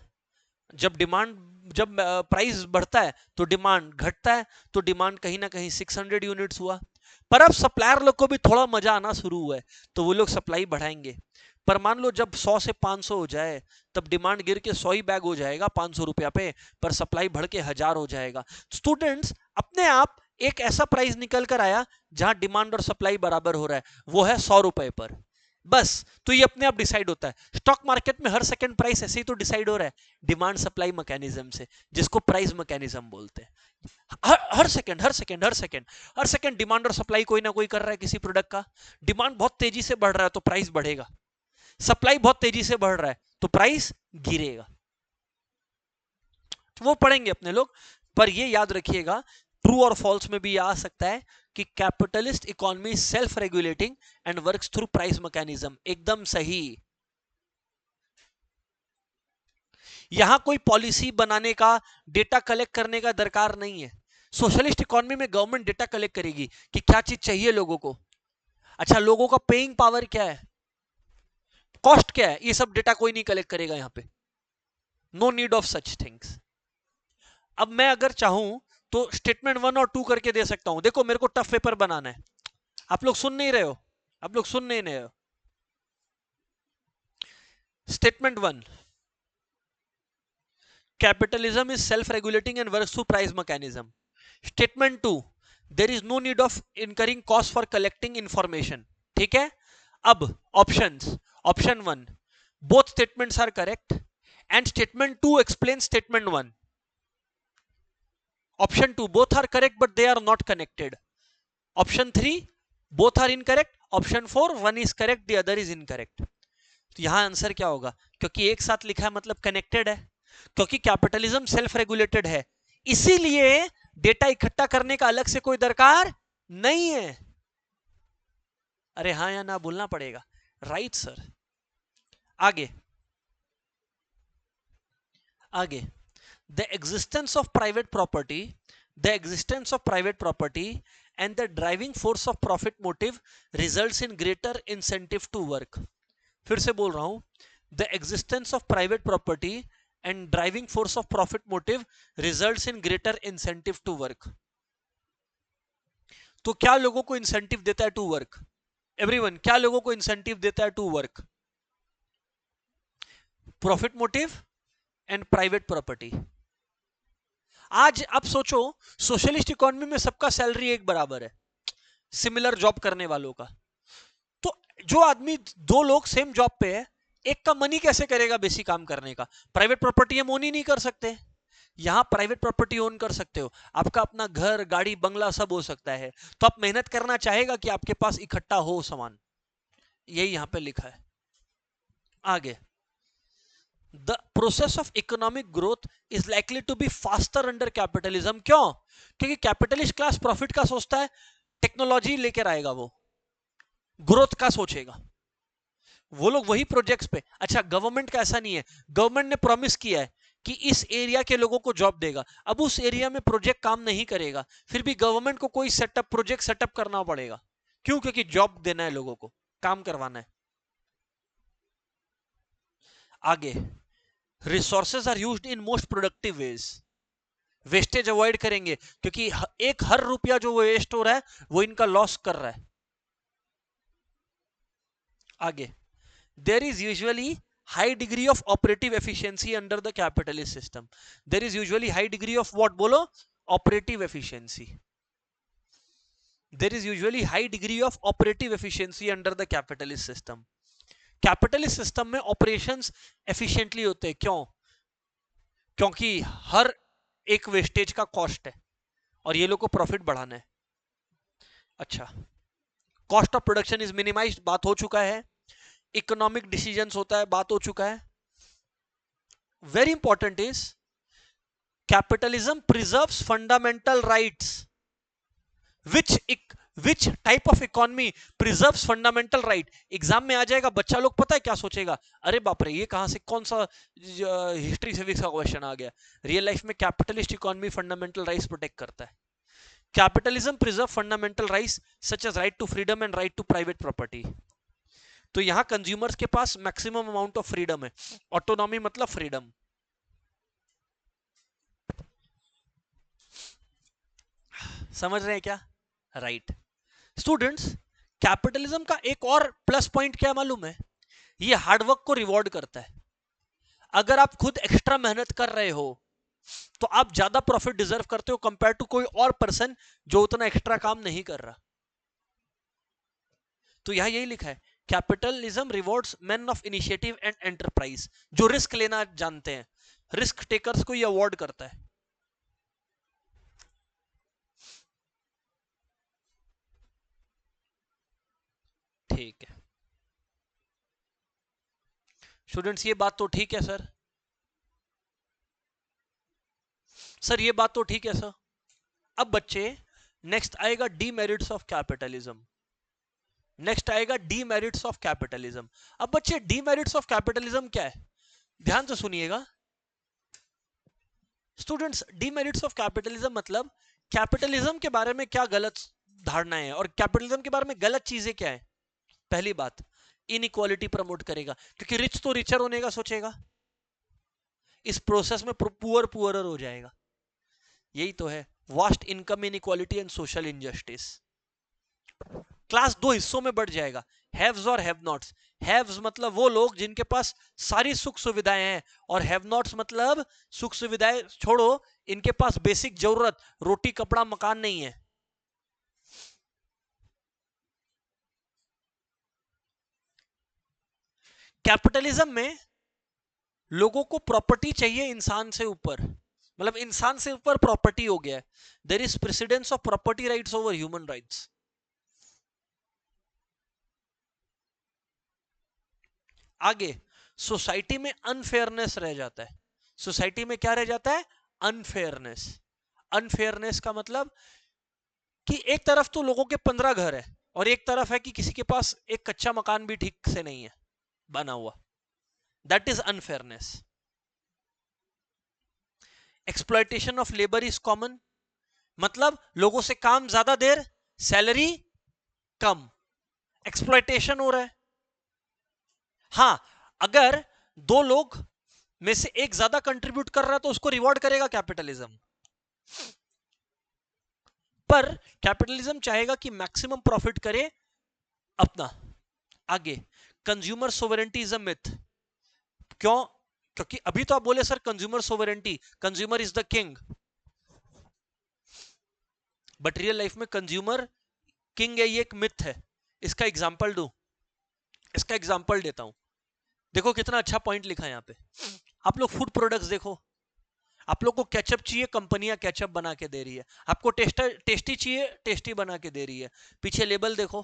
जब प्राइस बढ़ता है तो डिमांड घटता है, तो डिमांड कहीं ना कहीं 600 यूनिट्स हुआ। पर अब सप्लायर लोग को भी थोड़ा मजा आना शुरू हुआ है, तो वो लोग सप्लाई बढ़ाएंगे। पर मान लो जब 100 से 500 हो जाए, तब डिमांड गिर के 100 ही बैग हो जाएगा 500 रुपया पे, पर सप्लाई बढ़ के 1000 हो जाएगा। स्टूडेंट्स, अपने आप एक ऐसा प्राइस निकल कर आया जहां डिमांड और सप्लाई बराबर हो रहा है, वो है 100 रुपए पर। बस, तो ये अपने आप डिसाइड होता है। स्टॉक मार्केट में हर सेकंड प्राइस ऐसे ही तो डिसाइड हो रहा है, डिमांड सप्लाई मैकेनिज्म से, जिसको प्राइस मैकेनिज्म बोलते हैं। हर सेकंड डिमांड और सप्लाई कोई ना कोई कर रहा है किसी प्रोडक्ट का। डिमांड बहुत तेजी से बढ़ रहा है तो प्राइस बढ़ेगा, सप्लाई बहुत तेजी से बढ़ रहा है तो प्राइस गिरेगा। तो वो पढ़ेंगे अपने लोग, पर ये याद रखिएगा, ट्रू और फॉल्स में भी आ सकता है कि capitalist economy self regulating and works through price mechanism. एकदम सही। यहां कोई पॉलिसी बनाने का, डेटा कलेक्ट करने का दरकार नहीं है। सोशलिस्ट इकोनॉमी में गवर्नमेंट डेटा कलेक्ट करेगी कि क्या चीज चाहिए लोगों को, अच्छा लोगों का पेइंग पावर क्या है, कॉस्ट क्या है, ये सब डेटा कोई नहीं कलेक्ट करेगा यहां पे। No need of such things. अब मैं अगर चाहूं तो स्टेटमेंट 1 और 2 करके दे सकता हूं। देखो मेरे को टफ पेपर बनाना है, आप लोग सुन नहीं रहे हो, आप लोग सुन नहीं रहे हो। Statement 1, capitalism is self-regulating and works through price mechanism. Statement 2, there is no need of incurring cost for collecting information. ठीक है। अब options, option 1, both statements are correct and statement 2 explains statement 1. Option 2, both are correct but they are not connected. Option 3, both are incorrect. Option 4, one is correct, the other is incorrect. तो यहां answer क्या होगा? क्योंकि एक साथ लिखा है मतलब कनेक्टेड है, क्योंकि कैपिटलिज्म सेल्फ रेगुलेटेड है, इसीलिए डेटा इकट्ठा करने का अलग से कोई दरकार नहीं है। अरे हाँ या ना बोलना पड़ेगा। Right sir. आगे आगे, the existence of private property, the existence of private property and the driving force of profit motive results in greater incentive to work. फिर से बोल रहा हूं, the existence of private property and driving force of profit motive results in greater incentive to work. तो क्या लोगों को incentive देता है टू वर्क? एवरीवन, क्या लोगों को इंसेंटिव देता है to work? Profit motive and private property. आज आप सोचो, सोशलिस्ट इकोनॉमी में सबका सैलरी एक बराबर है, सिमिलर जॉब करने वालों का। तो जो आदमी, दो लोग सेम जॉब पे है, एक का मनी कैसे करेगा बेसिक काम करने का? प्राइवेट प्रॉपर्टी हम ओन ही नहीं कर सकते। यहां प्राइवेट प्रॉपर्टी ओन कर सकते हो, आपका अपना घर, गाड़ी, बंगला सब हो सकता है, तो आप मेहनत करना चाहेगा कि आपके पास इकट्ठा हो सामान। यही यहां पे लिखा है। आगे, the process of economic growth is likely to be faster under capitalism. क्यों? क्योंकि कैपिटलिस्ट क्लास प्रॉफिट का सोचता है, टेक्नोलॉजी लेकर आएगा, वो ग्रोथ का सोचेगा, वो लोग वही प्रोजेक्ट्स पे। अच्छा, गवर्नमेंट का ऐसा नहीं है, गवर्नमेंट ने प्रॉमिस किया है कि इस एरिया के लोगों को जॉब देगा, अब उस एरिया में प्रोजेक्ट काम नहीं करेगा, फिर भी गवर्नमेंट को कोई प्रोजेक्ट सेटअप करना पड़ेगा। क्यों? क्योंकि जॉब देना है लोगों को, काम करवाना है। आगे, resources are used in most productive ways. Wastage avoid करेंगे, क्योंकि एक हर रुपया जो वेस्ट हो रहा है वो इनका लॉस कर रहा है। आगे, there is usually high degree of operative efficiency under the capitalist system. There is usually high degree of what, बोलो, operative efficiency. There is usually high degree of operative efficiency under the capitalist system. Capitalist system में operations efficiently होते हैं। क्यों? क्योंकि हर एक wastage का cost है और ये लोग को प्रॉफिट बढ़ाना है। अच्छा, cost of production is minimised, बात हो चुका है। इकोनॉमिक डिसीजंस होता है, बात हो चुका है। Very important is capitalism preserves fundamental rights. Which type of economy preserves fundamental right? Exam में आ जाएगा, बच्चा लोग पता है क्या सोचेगा, अरे बाप रे ये कहां से, कौन सा हिस्ट्री सिविक्स का क्वेश्चन आ गया। रियल लाइफ में capitalist economy fundamental rights protect करता है। Capitalism preserve fundamental rights such as right to freedom and right to private property. तो यहां कंज्यूमर्स के पास मैक्सिमम अमाउंट ऑफ फ्रीडम है। ऑटोनॉमी मतलब फ्रीडम। समझ रहे हैं क्या? राइट। स्टूडेंट्स, कैपिटलिज्म का एक और प्लस पॉइंट क्या मालूम है? ये हार्डवर्क को रिवॉर्ड करता है। अगर आप खुद एक्स्ट्रा मेहनत कर रहे हो तो आप ज्यादा प्रॉफिट डिजर्व करते हो कंपेयर टू कोई और पर्सन जो उतना एक्स्ट्रा काम नहीं कर रहा। तो यहां यही लिखा है, capitalism rewards man of initiative and enterprise. जो रिस्क लेना जानते हैं, रिस्क टेकर्स को ये अवार्ड करता है। ठीक है स्टूडेंट्स, ये बात तो ठीक है सर। सर ये बात तो ठीक है सर। अब बच्चे, नेक्स्ट आएगा डीमेरिट्स ऑफ कैपिटलिज्म। नेक्स्ट आएगा डीमेरिट्स ऑफ कैपिटलिज्म। अब बच्चे, डीमेरिट्स ऑफ कैपिटलिज्म क्या है? ध्यान से सुनिएगा स्टूडेंट्स। डीमेरिट्स ऑफ कैपिटलिज्म मतलब कैपिटलिज्म के बारे में क्या गलत धारणाएं हैं और कैपिटलिज्म के बारे में गलत चीजें क्या है। पहली बात, इनइक्वालिटी प्रमोट करेगा, क्योंकि रिच तो रिचर होने का सोचेगा, इस प्रोसेस में पुअर पुअरर हो जाएगा। यही तो है vast income inequality and social injustice. Class दो हिस्सों में बढ़ जाएगा, हैव्स और हैव नॉट्स। हैव्स मतलब वो लोग जिनके पास सारी सुख सुविधाएं हैं, और हैव नॉट्स मतलब सुख सुविधाएं छोड़ो, इनके पास बेसिक जरूरत रोटी कपड़ा मकान नहीं है। कैपिटलिज्म में लोगों को प्रॉपर्टी चाहिए इंसान से ऊपर, मतलब इंसान से ऊपर प्रॉपर्टी हो गया है। There is precedence of property rights over human rights. आगे, सोसाइटी में अनफेयरनेस रह जाता है। सोसाइटी में क्या रह जाता है? अनफेयरनेस। अनफेयरनेस का मतलब कि एक तरफ तो लोगों के 15 घर है और एक तरफ है कि किसी के पास एक कच्चा मकान भी ठीक से नहीं है बना हुआ। That is unfairness. Exploitation of labour is common, मतलब लोगों से काम ज्यादा देर, सैलरी कम, एक्सप्लॉयटेशन हो रहा है। हाँ, अगर दो लोग में से एक ज्यादा कंट्रीब्यूट कर रहा है तो उसको रिवॉर्ड करेगा कैपिटलिज्म। पर कैपिटलिज्म चाहेगा कि मैक्सिमम प्रॉफिट करे अपना। आगे, consumer sovereignty is a myth. क्यों? क्योंकि अभी तो आप बोले sir consumer sovereignty, consumer is the king, but real life में कंज्यूमर किंग है, ये एक मिथ है। इसका एग्जांपल दूं? इसका एग्जांपल देता हूं। देखो कितना अच्छा पॉइंट लिखा है यहां पे। आप लोग फूड प्रोडक्ट्स देखो, आप लोग को केचप चाहिए, कंपनियां केचप बना के दे रही है। आपको टेस्टी चाहिए, टेस्टी बना के दे रही है। पीछे लेबल देखो,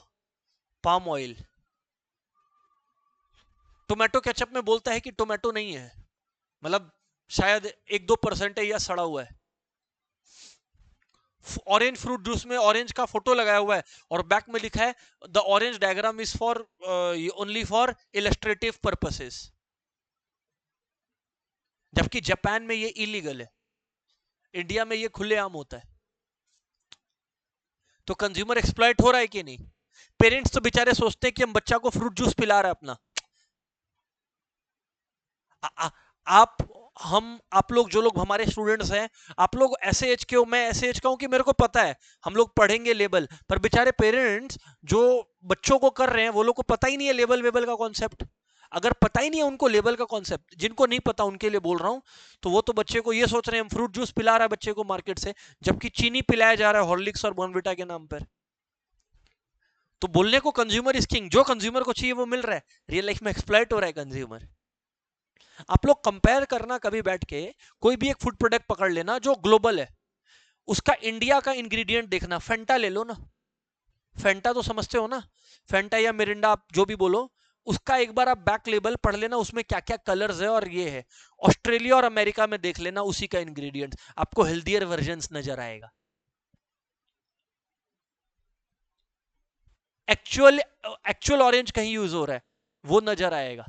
पाम ऑयल। टोमेटो केचप में बोलता है कि टोमेटो नहीं है, मतलब शायद 1-2% है या सड़ा हुआ है। ऑरेंज फ्रूट जूस में ऑरेंज का फोटो लगाया हुआ है और बैक में लिखा है the orange diagram is for only for illustrative purposes, जबकि जापान में ये इलीगल है, इंडिया में ये खुलेआम होता है। तो कंज्यूमर एक्सप्लॉइट हो रहा है कि नहीं? पेरेंट्स तो बेचारे सोचते हैं कि हम बच्चा को फ्रूट जूस पिला रहे हैं अपना। आप हम आप लोग जो लोग हमारे स्टूडेंट्स हैं, आप लोग ऐसे एज के हो, मैं ऐसे एज का हूं कि मेरे को पता है हम लोग पढ़ेंगे लेबल, पर बेचारे पेरेंट्स जो बच्चों को कर रहे हैं वो लोग को पता ही नहीं है लेबल वेबल का कॉन्सेप्ट। अगर पता ही नहीं है उनको लेबल का कॉन्सेप्ट, जिनको नहीं पता उनके लिए बोल रहा हूं, तो वो तो बच्चे को ये सोच रहे हैं हम फ्रूट जूस पिला रहा है बच्चे को मार्केट से, जबकि चीनी पिलाया जा रहा है हॉर्लिक्स और बॉर्नविटा के नाम पर। तो बोलने को कंज्यूमर इज किंग, जो कंज्यूमर को चाहिए वो मिल रहा है, रियल लाइफ में एक्सप्लॉइट हो रहा है कंज्यूमर। आप लोग कंपेयर करना कभी बैठ के, कोई भी एक फूड प्रोडक्ट पकड़ लेना जो ग्लोबल है, उसका इंडिया का इंग्रेडिएंट देखना। फेंटा ले लो ना, फेंटा तो समझते हो ना, फेंटा या मिरिंडा आप जो भी बोलो, उसका एक बार आप बैक लेबल पढ़ लेना, उसमें क्या क्या कलर्स है और ये है। ऑस्ट्रेलिया और अमेरिका में देख लेना उसी का इंग्रेडिएंट, आपको हेल्दियर वर्जन नजर आएगा। एक्चुअल एक्चुअल ऑरेंज कहीं यूज हो रहा है वो नजर आएगा,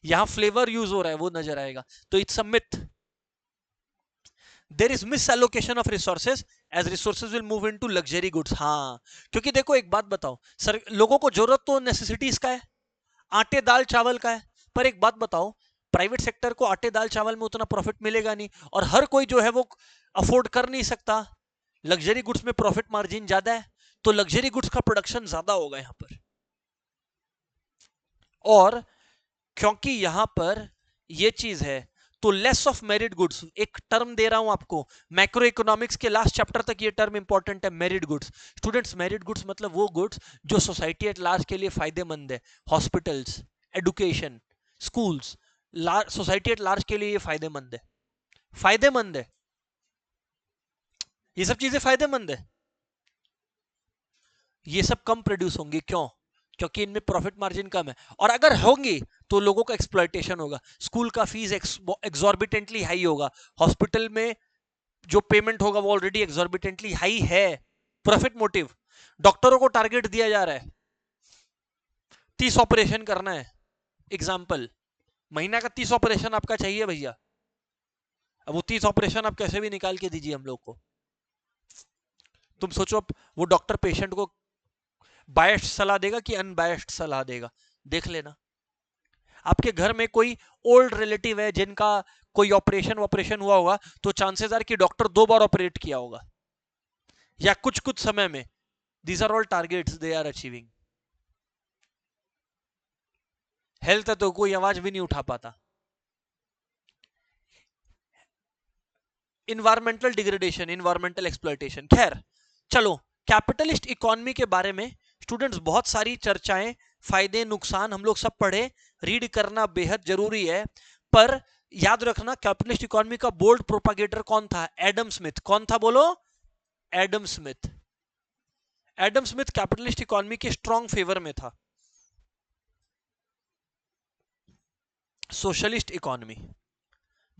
यहां फ्लेवर यूज हो रहा है वो नजर आएगा। तो it's a myth, there is misallocation of resources as resources will move into luxury goods. हाँ, क्योंकि देखो एक बात बताओ सर, लोगों को जरूरत तो नेसेसिटीज का है, आटे दाल चावल का है, पर एक बात बताओ, प्राइवेट सेक्टर को आटे दाल चावल में उतना प्रॉफिट मिलेगा नहीं, और हर कोई जो है वो अफोर्ड कर नहीं सकता। लग्जरी गुड्स में प्रॉफिट मार्जिन ज्यादा है, तो लग्जरी गुड्स का प्रोडक्शन ज्यादा होगा यहां पर। और क्योंकि यहां पर ये चीज है, तो लेस ऑफ मेरिट गुड्स, एक टर्म दे रहा हूं आपको, मैक्रो इकोनॉमिक्स के लास्ट चैप्टर तक ये टर्म इंपॉर्टेंट है, merit goods. Students, merit goods मतलब वो गुड्स जो सोसाइटी एट लार्ज के लिए फायदेमंद है, hospitals, education, schools, society at large के लिए ये फायदेमंद है, फायदेमंद है, ये सब चीजें फायदेमंद है। ये सब कम प्रोड्यूस होंगी, क्यों? क्योंकि इनमें प्रॉफिट मार्जिन कम है, और अगर होंगी तो लोगों का एक्सप्लॉयटेशन होगा, स्कूल का फीस एक्सॉर्बिटेंटली हाई होगा, हॉस्पिटल में जो पेमेंट होगा वो ऑलरेडी एक्सॉर्बिटेंटली हाई है, प्रॉफिट मोटिव। डॉक्टरों को टारगेट दिया जा रहा है 30 ऑपरेशन करना है, एग्जाम्पल, महीना का 30 ऑपरेशन आपका चाहिए भैया, अब वो 30 ऑपरेशन आप कैसे भी निकाल के दीजिए हम लोग को। तुम सोचो अब वो डॉक्टर पेशेंट को बायस्ड सलाह देगा कि अनबायस्ड सलाह देगा, देख लेना। आपके घर में कोई ओल्ड रिलेटिव है जिनका कोई ऑपरेशन ऑपरेशन हुआ होगा, तो चांसेस आर कि डॉक्टर 2 बार ऑपरेट किया होगा, या कुछ कुछ समय में। These are all targets they are achieving. Health है तो कोई आवाज भी नहीं उठा पाता। इन्वायरमेंटल डिग्रेडेशन, इन्वायरमेंटल एक्सप्लॉयटेशन, खैर चलो, कैपिटलिस्ट इकोनॉमी के बारे में स्टूडेंट्स बहुत सारी चर्चाएं, फायदे नुकसान हम लोग सब पढ़े, रीड करना बेहद जरूरी है। पर याद रखना, कैपिटलिस्ट इकोनॉमी का बोल्ड प्रोपागेटर कौन था? Adam Smith. कौन था बोलो? Adam Smith. Adam Smith capitalist economy के स्ट्रॉन्ग फेवर में था। सोशलिस्ट इकोनॉमी,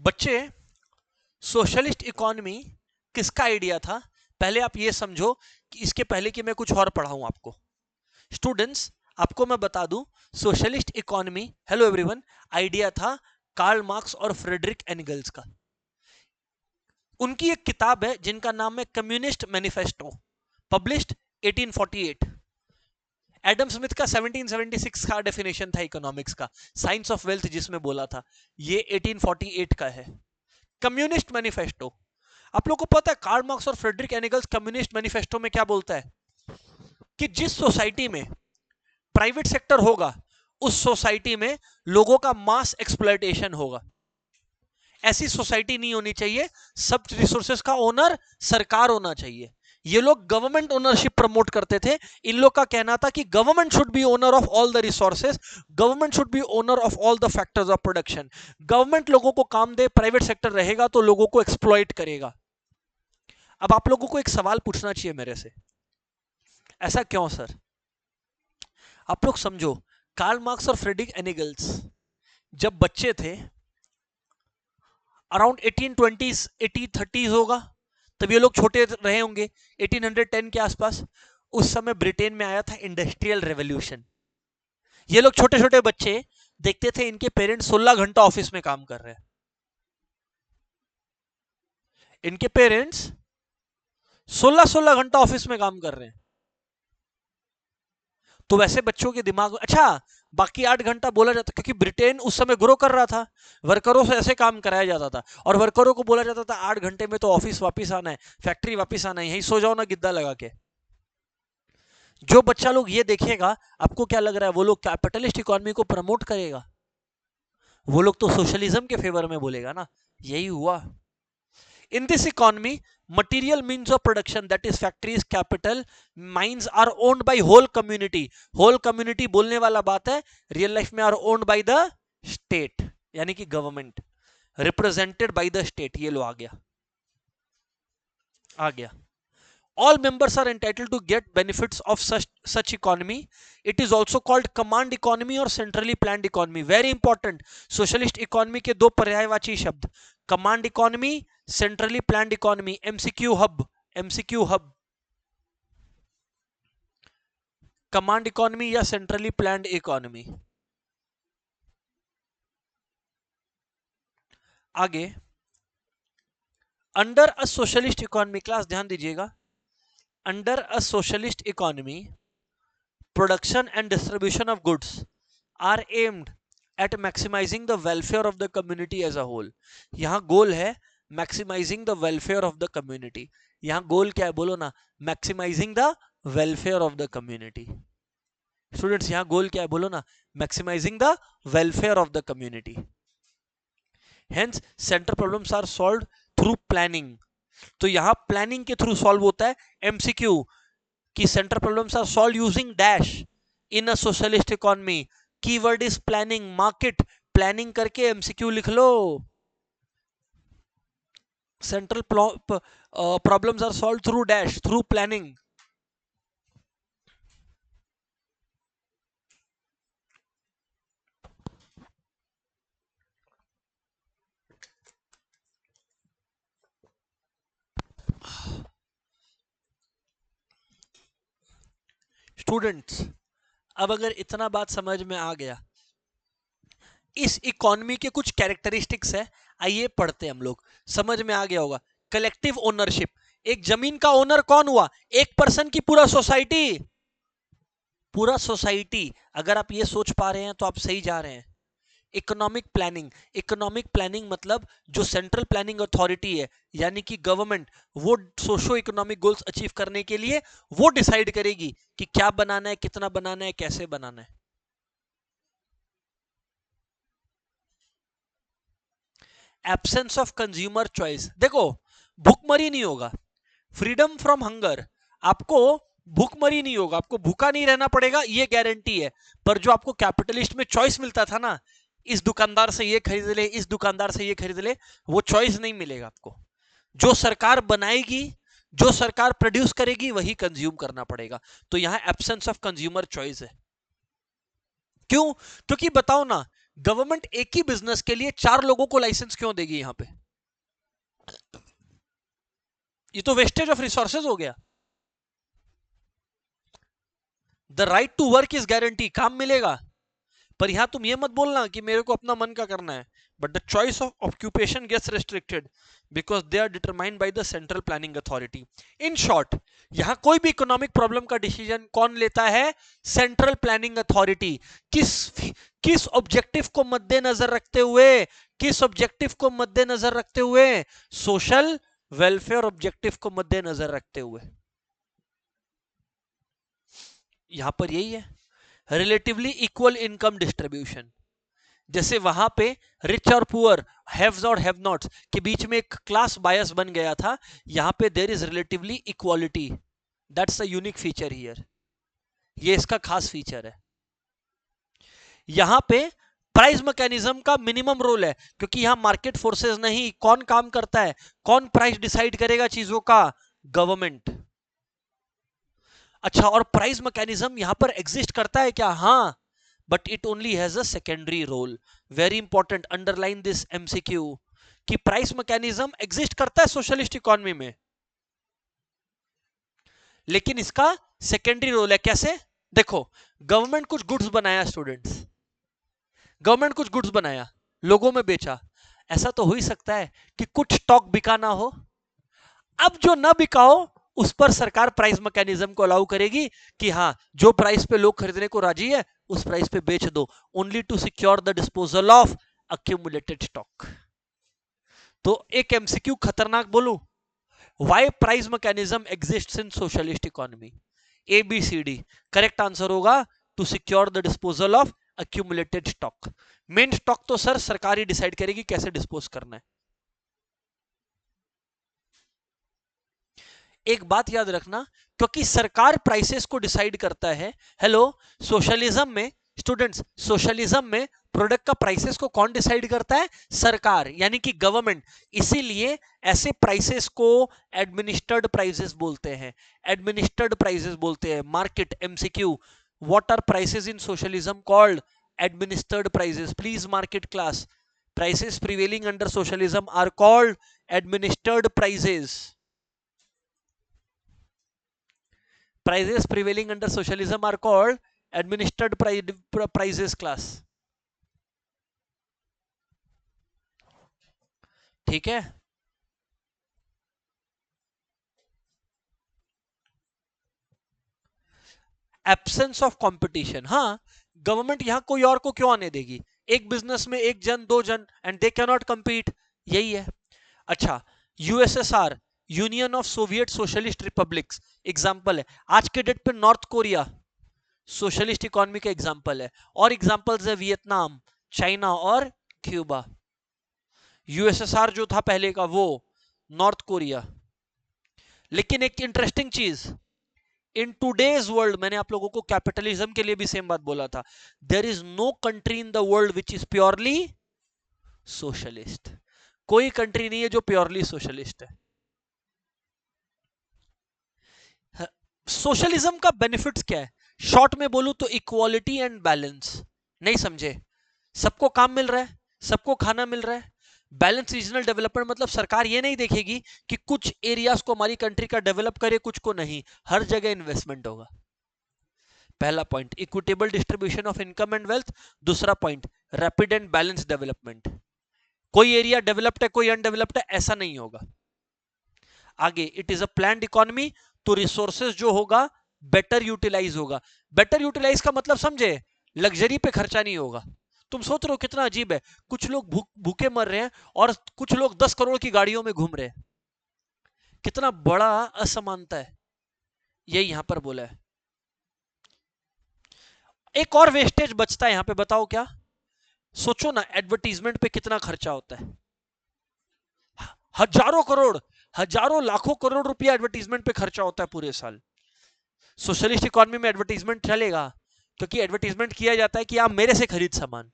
बच्चे, सोशलिस्ट इकोनॉमी किसका आइडिया था? पहले आप ये समझो कि इसके पहले कि मैं कुछ और पढ़ाऊं आपको, स्टूडेंट्स आपको मैं बता दूं, socialist economy, hello everyone, idea था कार्ल मार्क्स और फ्रेडरिक एंगल्स का। उनकी एक किताब है जिनका नाम है communist manifesto, published 1848। Adam Smith का 1776 का डेफिनेशन था इकोनॉमिक्स का, साइंस ऑफ वेल्थ जिसमें बोला था, ये 1848 का है कम्युनिस्ट मैनिफेस्टो। आप लोग को पता है कार्ल मार्क्स और फ्रेडरिक एंगल्स कम्युनिस्ट मैनिफेस्टो में क्या बोलता है? कि जिस सोसाइटी में प्राइवेट सेक्टर होगा, उस सोसाइटी में लोगों का मास एक्सप्लॉयटेशन होगा। ऐसी सोसाइटी नहीं होनी चाहिए, सब रिसोर्सेज का ओनर सरकार होना चाहिए। ये लोग गवर्नमेंट ओनरशिप प्रमोट करते थे। इन लोग का कहना था कि government should be owner of all the resources, government should be owner of all the factors of production. Government लोगों को काम दे, प्राइवेट सेक्टर रहेगा तो लोगों को एक्सप्लॉइट करेगा। अब आप लोगों को एक सवाल पूछना चाहिए मेरे से, ऐसा क्यों सर? आप लोग समझो, कार्ल मार्क्स और फ्रेडरिक एंगल्स जब बच्चे थे, अराउंड 1820s 1830s होगा, तब ये लोग छोटे रहे होंगे, 1810 के आसपास। उस समय ब्रिटेन में आया था इंडस्ट्रियल रेवोल्यूशन। ये लोग छोटे छोटे बच्चे देखते थे इनके पेरेंट्स 16 घंटा ऑफिस में काम कर रहे हैं, इनके पेरेंट्स 16-16 घंटा ऑफिस में काम कर रहे हैं। तो वैसे बच्चों के दिमाग में अच्छा बाकी 8 घंटा बोला जाता, क्योंकि ब्रिटेन उस समय ग्रो कर रहा था, वर्करों से ऐसे काम कराया जाता था, और वर्करों को बोला जाता था 8 घंटे में तो ऑफिस वापस आना है, फैक्ट्री वापस आना है, यहीं सो जाओ ना गिद्दा लगा के। जो बच्चा लोग ये देखेगा, आपको क्या लग रहा है वो लोग कैपिटलिस्ट इकोनॉमी को प्रमोट करेगा? वो लोग तो सोशलिज्म के फेवर में बोलेगा ना। यही हुआ। In this economy, material means of production, that is factories, capital, mines are owned by whole community. Whole community बोलने वाला बात है, रियल लाइफ में are owned by the state, यानी कि government, represented by the state। ये लो आ गया, आ गया। All members are entitled to get benefits of such economy. It is also called command economy or centrally planned economy. Very important. Socialist economy के दो पर्यायवाची शब्द, command economy, centrally planned economy। MCQ hub, MCQ hub, command economy या centrally planned economy। आगे, under a socialist economy, class ध्यान दीजिएगा, under a socialist economy production and distribution of goods are aimed at maximizing the welfare of the community as a whole। यहां गोल है maximizing the welfare of the community। यहां गोल क्या है बोलो ना, maximizing the welfare of the community। Students यहां गोल क्या है बोलो ना, maximizing the welfare of the community। hence central problems are solved through planning। तो यहां प्लानिंग के थ्रू सॉल्व होता है। एमसीक्यू कि central problems are solved using dash in a socialist economy, keyword is planning, market, planning करके MCQ लिख लो। Central problems are solved through dash, through planning. Students अब अगर इतना बात समझ में आ गया, इस इकोनॉमी के कुछ कैरेक्टरिस्टिक्स है, आइए पढ़ते हैं हम लोग, समझ में आ गया होगा। कलेक्टिव ओनरशिप, एक जमीन का ओनर कौन हुआ? एक पर्सन की पूरा सोसाइटी, पूरा सोसाइटी। अगर आप ये सोच पा रहे हैं तो आप सही जा रहे हैं। इकोनॉमिक प्लानिंग, इकोनॉमिक प्लानिंग मतलब जो सेंट्रल प्लानिंग अथॉरिटी है यानी कि गवर्नमेंट, वो सोशो इकोनॉमिक गोल्स अचीव करने के लिए वो डिसाइड करेगी कि क्या बनाना है, कितना बनाना है, कैसे बनाना है। एब्सेंस ऑफ कंज्यूमर चॉइस, देखो भूखमरी नहीं होगा, फ्रीडम फ्रॉम हंगर, आपको भूखमरी नहीं होगा, आपको भूखा नहीं रहना पड़ेगा, ये गारंटी है। पर जो आपको कैपिटलिस्ट में चॉइस मिलता था ना, इस दुकानदार से ये खरीद ले, इस दुकानदार से ये खरीद ले, वो चॉइस नहीं मिलेगा आपको। जो सरकार बनाएगी, जो सरकार प्रोड्यूस करेगी, वही कंज्यूम करना पड़ेगा। तो यहां एब्सेंस ऑफ कंज्यूमर चॉइस है। क्यों? क्योंकि बताओ ना, गवर्नमेंट एक ही बिजनेस के लिए 4 लोगों को लाइसेंस क्यों देगी? यहां पे ये तो वेस्टेज ऑफ रिसोर्सेज हो गया। The right to work is guarantee, काम मिलेगा। पर यहां तुम ये मत बोलना कि मेरे को अपना मन का करना है, but the choice of occupation gets restricted because they are determined by the central planning authority. In short, यहां कोई भी इकोनॉमिक प्रॉब्लम का डिसीजन कौन लेता है? Central planning authority. किस किस ऑब्जेक्टिव को मद्देनजर रखते हुए? किस ऑब्जेक्टिव को मद्देनजर रखते हुए? सोशल वेलफेयर ऑब्जेक्टिव को मद्देनजर रखते हुए। यहां पर यही है, रिलेटिवली इक्वल इनकम डिस्ट्रीब्यूशन। जैसे वहां पे रिच और पुअर, हैव्स और हैव नॉट्स के बीच में एक क्लास बायस बन गया था, यहां पे there is relatively equality. That's a unique feature here, ये इसका खास फीचर है। यहां पे प्राइस मैकेनिज्म का मिनिमम रोल है, क्योंकि यहां मार्केट फोर्सेस नहीं, कौन काम करता है, कौन प्राइस डिसाइड करेगा चीजों का? गवर्नमेंट। अच्छा, और प्राइस मैकेनिज्म यहां पर एग्जिस्ट करता है क्या? हाँ, but it only has a secondary role। very important, underline this MCQ कि प्राइस मैकेनिज्म एग्जिस्ट करता है सोशलिस्ट इकोनॉमी में, लेकिन इसका सेकेंडरी रोल है। कैसे? देखो, गवर्नमेंट कुछ गुड्स बनाया, स्टूडेंट्स, गवर्नमेंट कुछ गुड्स बनाया, लोगों में बेचा। ऐसा तो हो ही सकता है कि कुछ स्टॉक बिका ना हो। अब जो ना बिका हो उस पर सरकार प्राइस मैकेनिज्म को अलाउ करेगी कि हाँ, जो प्राइस पे लोग खरीदने को राजी है उस प्राइस पे बेच दो, only to secure the disposal of accumulated stock. तो एक एमसीक्यू खतरनाक बोलूं, why price mechanism exists in socialist economy? A B C D. Correct answer होगा to secure the disposal of accumulated stock. Main stock तो सर सरकार ही decide करेगी कैसे डिस्पोज करना है। एक बात याद रखना, क्योंकि सरकार प्राइसेस को डिसाइड करता है। हेलो, सोशलिज्म में स्टूडेंट्स, सोशलिज्म में प्रोडक्ट का प्राइसेस को कौन डिसाइड करता है? सरकार, यानी कि गवर्नमेंट। इसीलिए ऐसे प्राइसेस को एडमिनिस्टर्ड प्राइसेस बोलते हैं, एडमिनिस्टर्ड प्राइसेस बोलते हैं। Market MCQ, what are prices in socialism called? Administered prices. Please market class, prices prevailing under socialism are called administered prices. Prices prevailing under socialism are called administered prices class। ठीक है। Absence of competition, हाँ, government यहां कोई और को क्यों आने देगी? एक बिजनेस में एक जन, दो जन, and they can not compete, यही है। अच्छा, USSR, union of Soviet socialist republics, example है। आज के डेट पे नॉर्थ कोरिया सोशलिस्ट इकोनॉमी का एग्जांपल है, और एग्जांपल्स है वियतनाम, चाइना और क्यूबा। यूएसएसआर जो था पहले का वो नॉर्थ कोरिया। लेकिन एक इंटरेस्टिंग चीज, इन टूडेज वर्ल्ड, मैंने आप लोगों को कैपिटलिज्म के लिए भी सेम बात बोला था, there is no country in the world which is purely socialist. कोई कंट्री नहीं है जो प्योरली सोशलिस्ट है। सोशलिज्म का बेनिफिट्स क्या है? शॉर्ट में बोलूं तो इक्वालिटी एंड बैलेंस। नहीं समझे? सबको काम मिल रहा है, सबको खाना मिल रहा है। बैलेंस रीजनल डेवलपमेंट मतलब सरकार ये नहीं देखेगी कि कुछ एरियाज को हमारी कंट्री का डेवलप करे, कुछ को नहीं, हर जगह इन्वेस्टमेंट होगा। पहला point equitable distribution of income and wealth. दूसरा point rapid and balance development. कोई एरिया डेवलप्ड है, कोई अनडेवलप्ड है, ऐसा नहीं होगा। आगे, it is a planned economy, तो रिसोर्सेज जो होगा बेटर यूटिलाइज होगा। बेटर यूटिलाइज का मतलब समझे, लग्जरी पे खर्चा नहीं होगा। तुम सोच रहे हो कितना अजीब है, कुछ लोग भूखे मर रहे हैं और कुछ लोग 10 करोड़ की गाड़ियों में घूम रहे हैं। कितना बड़ा असमानता है, ये यहां पर बोला है। एक और वेस्टेज बचता है यहां पे, बताओ क्या? सोचो ना, एडवर्टीजमेंट पे कितना खर्चा होता है, हजारों करोड़, हजारों लाखों करोड़ रुपया एडवर्टीजमेंट पे खर्चा होता है पूरे साल। सोशलिस्ट इकोनॉमी में एडवर्टीजमेंट चलेगा, क्योंकि एडवर्टीजमेंट किया जाता है कि आप मेरे से खरीद सामान,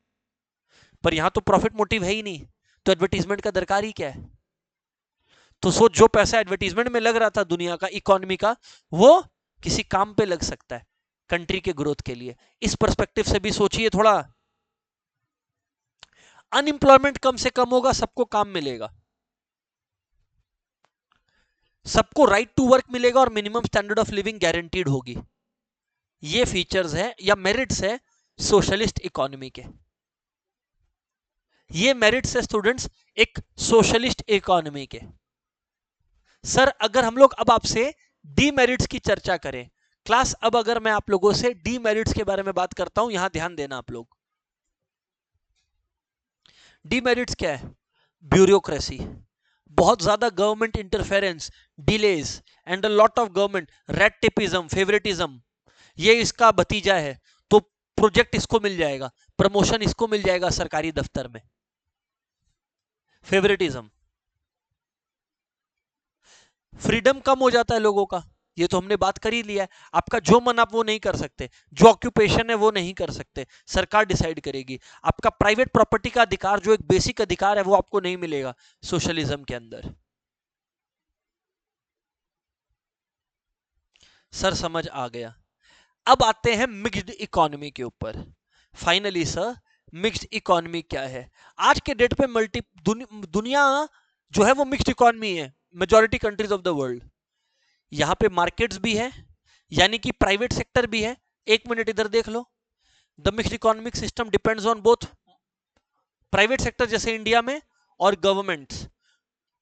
पर यहां तो प्रॉफिट मोटिव है ही नहीं, तो एडवर्टीजमेंट का दरकार ही क्या है? तो सोच, जो पैसा एडवर्टीजमेंट में लग रहा था दुनिया का, इकोनॉमी का, वो किसी काम पे लग सकता है कंट्री के ग्रोथ के लिए। इस पर्सपेक्टिव से भी सोचिए थोड़ा। अनएम्प्लॉयमेंट कम से कम होगा, सबको काम मिलेगा, सबको राइट टू वर्क मिलेगा, और minimum standard of living guaranteed होगी। ये फीचर्स है या मेरिट्स है सोशलिस्ट इकोनॉमी के। ये मेरिट्स है स्टूडेंट्स एक सोशलिस्ट इकोनॉमी के। सर, अगर हम लोग अब आपसे डीमेरिट्स की चर्चा करें क्लास, अब अगर मैं आप लोगों से डीमेरिट्स के बारे में बात करता हूं, यहां ध्यान देना आप लोग। डीमेरिट्स क्या है? ब्यूरोक्रेसी, बहुत ज्यादा government interference, delays and a lot of government, red tapism, favouritism, ये इसका भतीजा है। तो प्रोजेक्ट इसको मिल जाएगा, प्रमोशन इसको मिल जाएगा सरकारी दफ्तर में। फेवरेटिज्म, फ्रीडम कम हो जाता है लोगों का, ये तो हमने बात कर ही लिया है। आपका जो मन आप वो नहीं कर सकते, जो ऑक्यूपेशन है वो नहीं कर सकते, सरकार डिसाइड करेगी। आपका प्राइवेट प्रॉपर्टी का अधिकार, जो एक बेसिक अधिकार है, वो आपको नहीं मिलेगा सोशलिज्म के अंदर। सर समझ आ गया। अब आते हैं मिक्स्ड इकोनॉमी के ऊपर। फाइनली सर, मिक्स्ड इकोनॉमी क्या है? आज के डेट पे दुनिया जो है वो मिक्स्ड इकोनॉमी है, majority countries of the world. यहां पे मार्केट्स भी है, यानी कि प्राइवेट सेक्टर भी है। एक मिनट इधर देख लो, the mixed economic system depends on both private sector जैसे इंडिया में, और गवर्नमेंट्स।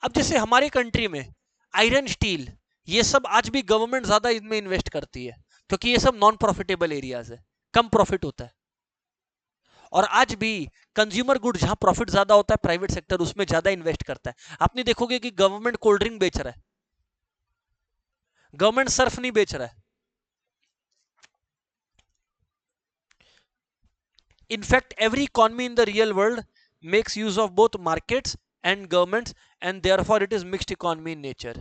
अब जैसे हमारे कंट्री में आयरन स्टील, ये सब आज भी गवर्नमेंट ज्यादा इनमें इन्वेस्ट करती है, क्योंकि ये सब नॉन प्रॉफिटेबल एरियाज है, कम प्रॉफिट होता है। और आज भी कंज्यूमर गुड जहां प्रॉफिट ज्यादा होता है, प्राइवेट सेक्टर उसमें ज्यादा इन्वेस्ट करता है। आपने देखोगे कि गवर्नमेंट कोल्ड ड्रिंक बेच रहा है, गवर्नमेंट सर्फ नहीं बेच रहा है। In fact, every economy in the real world makes use of both markets and governments, and therefore it is mixed economy in nature.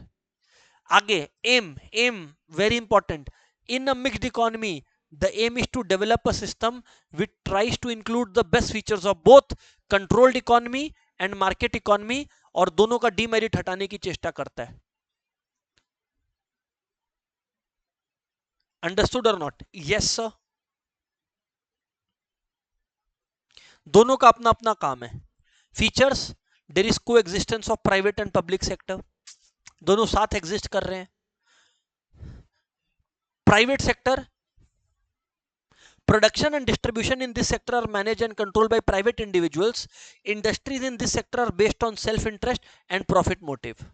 आगे aim very important. In a mixed economy, the aim is to develop a system which tries to include the best features of both controlled economy and market economy, और दोनों का demerit हटाने की चेष्टा करता है। Understood or not? Yes sir. दोनों का अपना अपना काम है। फीचर्स, देयर इज को existence of private and public sector, दोनों साथ एग्जिस्ट कर रहे हैं। Private sector, production and distribution in this sector are managed and controlled by private individuals. Industries in this sector are based on self interest and profit motive.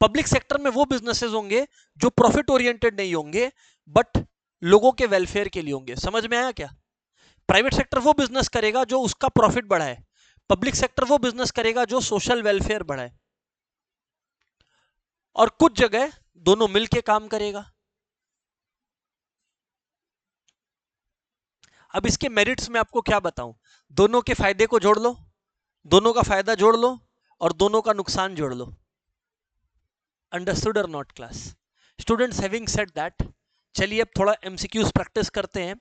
Public sector में वो businesses होंगे जो profit oriented नहीं होंगे, but लोगों के welfare के लिए होंगे। समझ में आया क्या? प्राइवेट सेक्टर वो बिजनेस करेगा जो उसका प्रॉफिट बढ़ाए, पब्लिक सेक्टर वो बिजनेस करेगा जो सोशल वेलफेयर बढ़ाए। और कुछ जगह दोनों मिलके काम करेगा। अब इसके मेरिट्स में आपको क्या बताऊं, दोनों के फायदे को जोड़ लो, दोनों का फायदा जोड़ लो, और दोनों का नुकसान जोड़ लो। अंडरस्टूड और not class? Students, having said that, चलिए अब थोड़ा एमसीक्यूज प्रैक्टिस करते हैं।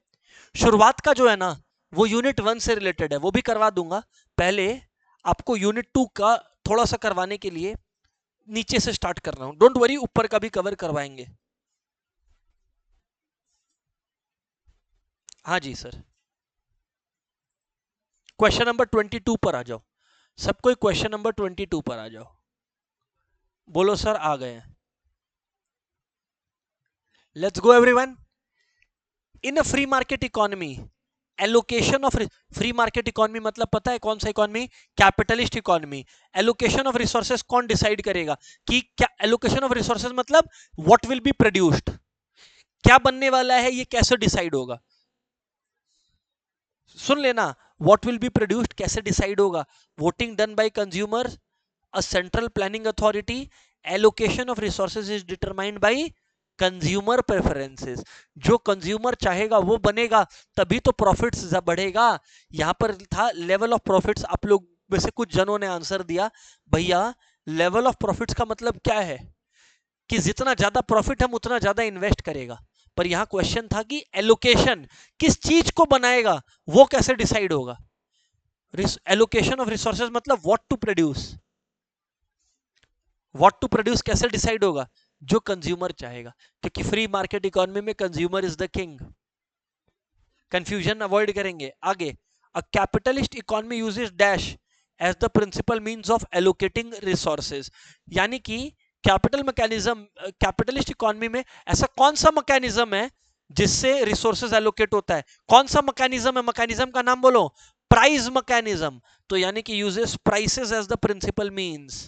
शुरुआत का जो है ना, वो यूनिट 1 से रिलेटेड है, वो भी करवा दूंगा। पहले आपको यूनिट 2 का थोड़ा सा करवाने के लिए नीचे से स्टार्ट कर रहा हूं। डोंट वरी, ऊपर का भी कवर करवाएंगे। हाँ जी सर। क्वेश्चन नंबर 22 पर आ जाओ सब कोई, क्वेश्चन नंबर 22 पर आ जाओ। बोलो सर आ गए हैं। Let's go everyone. In a free market economy, allocation of, free market economy मतलब पता है कौन सा economy? Capitalist economy. Allocation of resources कौन डिसाइड करेगा? कि क्या एलोकेशन ऑफ रिसोर्सेज मतलब व्हाट विल बी प्रोड्यूस्ड, क्या बनने वाला है, ये कैसे डिसाइड होगा? सुन लेना, व्हाट विल बी प्रोड्यूस्ड कैसे डिसाइड होगा? Voting done by consumer, a central planning authority. Allocation of resources is determined by consumer preferences. जो कंज्यूमर चाहेगा वो बनेगा, तभी तो प्रॉफिट्स बढ़ेगा। यहां पर था लेवल ऑफ प्रॉफिट्स, आप लोग में से कुछ जनों ने आंसर दिया। भैया लेवल ऑफ प्रॉफिट्स का मतलब क्या है? कि जितना ज्यादा प्रॉफिट हम उतना ज्यादा इन्वेस्ट करेगा। पर यहां क्वेश्चन था कि एलोकेशन किस चीज को बनाएगा, वो कैसे डिसाइड होगा? एलोकेशन ऑफ रिसोर्सेज मतलब what to produce, what to produce कैसे डिसाइड होगा? जो कंज्यूमर चाहेगा, क्योंकि फ्री मार्केट इकोनॉमी में consumer is the king. Confusion avoid करेंगे। आगे, a capitalist economy uses dash as the principal means of allocating resources. यानी कि कैपिटल मैकेनिज्म, कैपिटलिस्ट इकोनॉमी में ऐसा कौन सा मैकेनिज्म है जिससे रिसोर्सेज एलोकेट होता है? कौन सा मैकेनिज्म है? मैकेनिज्म का नाम बोलो। Price mechanism. तो यानी कि uses prices as the principal means.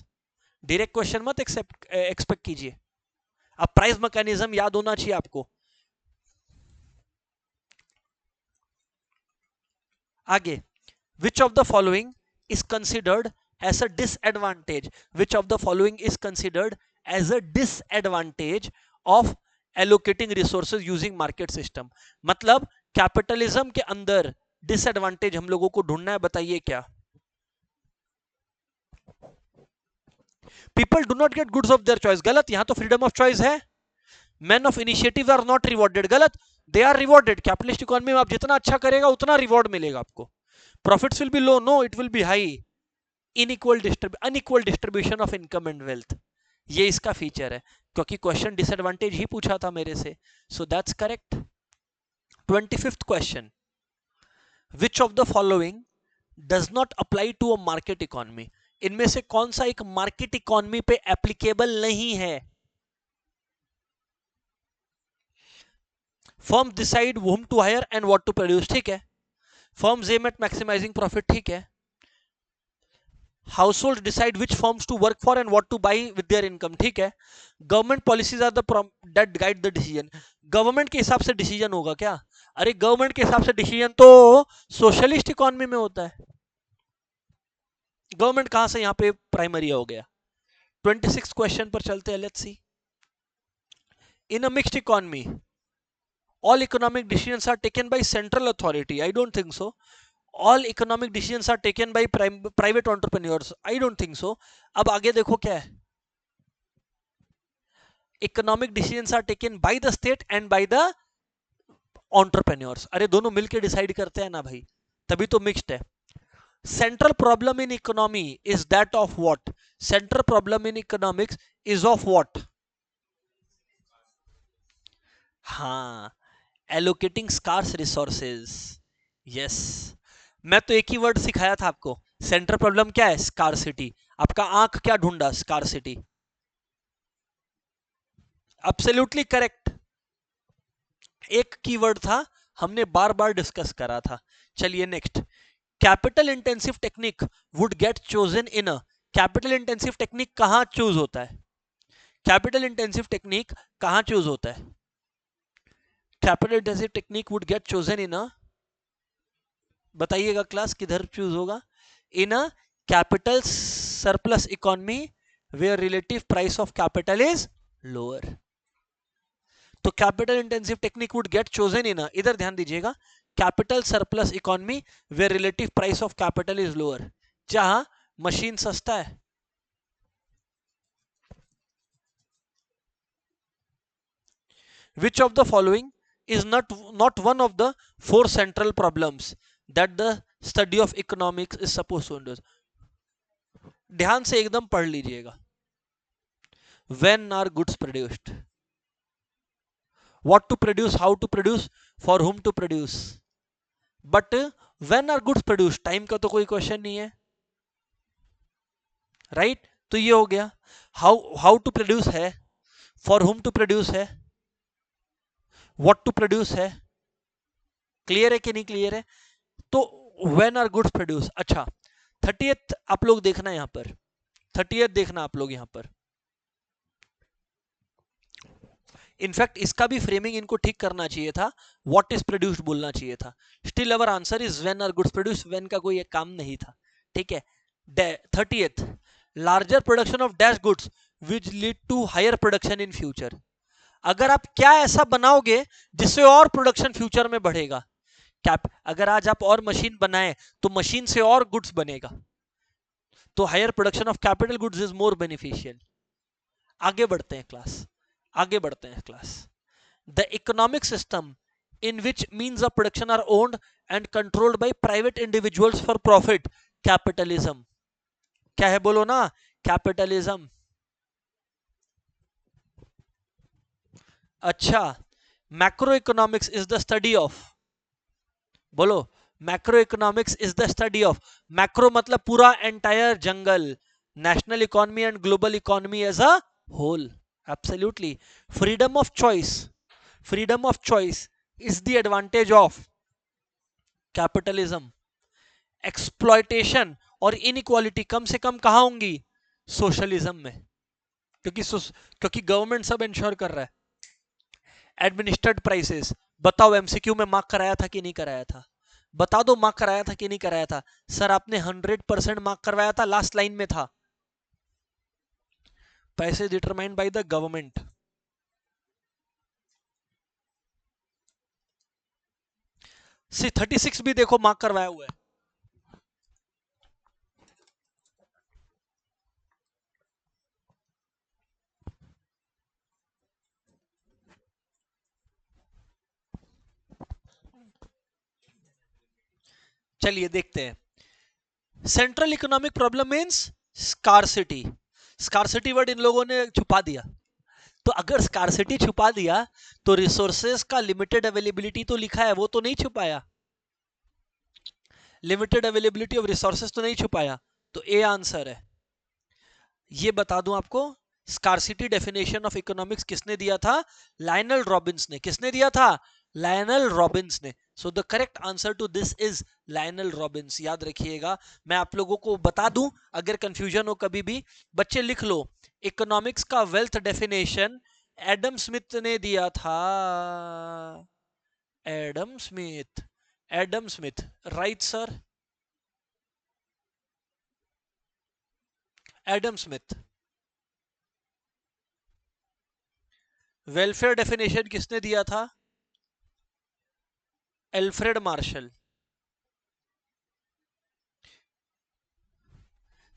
Direct question मत एक्सपेक्ट कीजिए, अब प्राइस मैकेनिज्म याद होना चाहिए आपको। आगे, which of the following is considered as a disadvantage, which of the following is considered as a disadvantage of allocating resources using market system. मतलब capitalism के अंदर डिसएडवांटेज हम लोगों को ढूंढना है, बताइए क्या? People do not get goods of their choice, गलत। यहां तो फ्रीडम ऑफ चॉइस है। Man of initiative are not rewarded, गलत। They are rewarded. Capitalist economy में आप जितना अच्छा करेगा उतना रिवॉर्ड मिलेगा आपको। Profits will be low, no it will be high. Unequal distribution of income and wealth, ये इसका फीचर है। क्योंकि क्वेश्चन डिसएडवांटेज ही पूछा था मेरे से, so that's correct. 25th question, which of the following does not apply to a market economy? इनमें से कौन सा एक मार्केट इकोनॉमी पे एप्लीकेबल नहीं है? Firm decide whom to hire and what to produce, ठीक है। Firms aim at maximising profit, ठीक है। Household decide which firms to work for and what to buy with their income, ठीक है। Government policies are the that guide the decision. Government के हिसाब से decision होगा क्या? अरे गवर्नमेंट के हिसाब से डिसीजन तो सोशलिस्ट इकोनॉमी में होता है। गवर्नमेंट कहां से यहां पे प्राइमरी हो गया? 26 क्वेश्चन पर चलते हैं, let's see. In a mixed economy all economic decisions are taken by central authority. I don't think so. All economic decisions are taken by private entrepreneurs. I don't think so. अब आगे देखो क्या है, economic decisions are taken by the state and by the entrepreneurs. अरे दोनों मिलके decide करते हैं ना भाई, तभी तो मिक्स्ड है। Central problem in economy is that of what? Central problem in economics is of what? हाँ, allocating scarce resources. Yes. मैं तो एक ही वर्ड सिखाया था आपको। सेंट्रल प्रॉब्लम क्या है? स्कार्सिटी। आपका आंख क्या ढूंढा? स्कार्सिटी। Absolutely correct. एक कीवर्ड था, हमने बार बार डिस्कस करा था। चलिए next. Capital intensive technique would get chosen in a. Capital intensive technique कहां चूज होता है? कैपिटल इंटेंसिव टेक्निक कहां चूज होता है? Capital intensive technique would get chosen in a, बताइएगा क्लास, किधर चूज होगा? In a capital surplus economy where relative price of capital is lower. तो capital intensive technique would get chosen in a, इधर ध्यान दीजिएगा, capital surplus economy where relative price of capital is lower, जहां machine सस्ता है। Which of the following is not one of the four central problems that the study of economics is supposed to address? ध्यान से एकदम पढ़ लीजिएगा। When are goods produced? What to produce, how to produce, for whom to produce? But when are goods produced? Time का तो कोई question नहीं है, राइट? तो ये हो गया। हाउ टू प्रोड्यूस है, फॉर whom टू प्रोड्यूस है, व्हाट टू प्रोड्यूस है। क्लियर है कि नहीं क्लियर है? तो व्हेन आर गुड्स प्रोड्यूस। अच्छा, 30th आप लोग देखना यहां पर, 30th देखना आप लोग यहां पर। इनफैक्ट इसका भी फ्रेमिंग इनको ठीक करना चाहिए था, व्हाट इज प्रोड्यूस्ड बोलना चाहिए था। Still our answer is when are goods produce, when का कोई एक काम नहीं था, ठीक है। 30th, larger production of dash goods which lead to higher production in future. अगर आप क्या ऐसा बनाओगे जिससे और प्रोडक्शन फ्यूचर में बढ़ेगा। अगर आज आप और मशीन बनाए तो मशीन से और गुड्स बनेगा, तो higher production of capital goods is more beneficial. आगे बढ़ते हैं क्लास, आगे बढ़ते हैं class. The economic system in which means of production are owned and controlled by private individuals for profit, capitalism। क्या है बोलो ना? कैपिटलिज्म। अच्छा, macro economics is the study of, बोलो, macro economics is the study of. Macro मतलब पूरा entire जंगल, national economy and global economy as a whole. Absolutely. Freedom of choice, freedom of choice is the advantage of capitalism. Exploitation और inequality कम से कम कहां होंगी? सोशलिज्म में, क्योंकि गवर्नमेंट सब इंश्योर कर रहा है। एडमिनिस्ट्रेड प्राइसेस, बताओ एमसीक्यू में मार्क कराया था कि नहीं कराया था? बता दो मार्क कराया था कि नहीं कराया था? सर आपने 100% मार्क करवाया था, लास्ट लाइन में था, पैसे डिटरमाइंड बाय द गवर्नमेंट। सी 36 भी देखो मार्क करवाया हुआ है। चलिए देखते हैं। Central economic problem means scarcity. Scarcity word in लोगों ने छुपा दिया। तो अगर स्कार्सिटी छुपा दिया तो रिसोर्सेज का लिमिटेड अवेलेबिलिटी तो लिखा है, वो तो नहीं छुपाया। लिमिटेड अवेलेबिलिटी ऑफ रिसोर्सेज तो नहीं छुपाया, तो ए आंसर है। ये बता दूं आपको, स्कार्सिटी डेफिनेशन ऑफ इकोनॉमिक्स किसने दिया था? लायनल रॉबिन्स ने। किसने दिया था? लायनल रॉबिन्स ने। So the correct answer to this is Lionel Robbins. याद रखिएगा, मैं आप लोगों को बता दूं अगर कंफ्यूजन हो कभी भी, बच्चे लिख लो, इकोनॉमिक्स का वेल्थ डेफिनेशन एडम स्मिथ ने दिया था। Adam Smith, Adam Smith, right sir, Adam Smith. Welfare definition किसने दिया था? Alfred Marshall.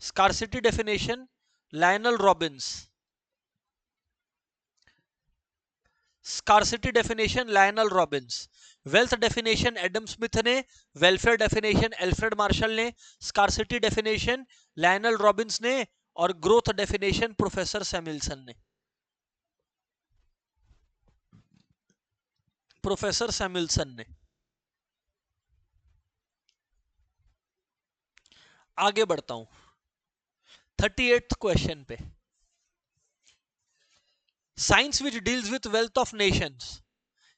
Scarcity definition Lionel Robins. Scarcity definition Lionel Robins. Wealth definition Adam Smith ने, वेलफेयर डेफिनेशन एल्फ्रेड मार्शल ने, scarcity definition Lionel Robbins ने, और growth definition professor Samuelson ने। Professor Samuelson ने। आगे बढ़ता हूं 38th क्वेश्चन पे। Science which deals with wealth of Nations,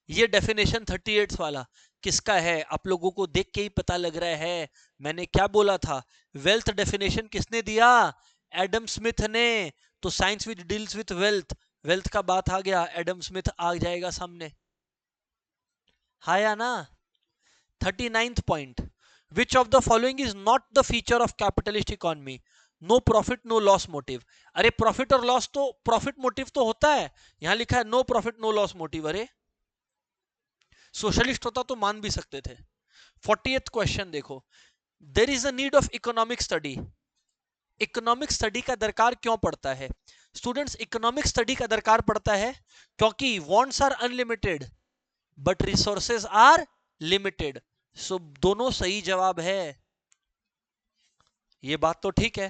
ये डेफिनेशन 38 वाला किसका है? आप लोगों को देख के ही पता लग रहा है मैंने क्या बोला था। वेल्थ डेफिनेशन किसने दिया? एडम स्मिथ ने। तो science which deals with wealth, wealth का बात आ गया, एडम स्मिथ आ जाएगा सामने। हाँ या ना? 39th point, which of the following is not the feature of capitalist economy? No profit no loss motive. अरे प्रॉफिट और लॉस तो, प्रॉफिट मोटिव तो होता है, यहां लिखा है no profit no loss motive. अरे सोशलिस्ट होता तो मान भी सकते थे। 40th क्वेश्चन देखो, there is a need of economic study. Economic study का दरकार क्यों पड़ता है? स्टूडेंट्स, इकोनॉमिक स्टडी का दरकार पड़ता है क्योंकि wants are unlimited but resources are limited. So दोनों सही जवाब है, ये बात तो ठीक है।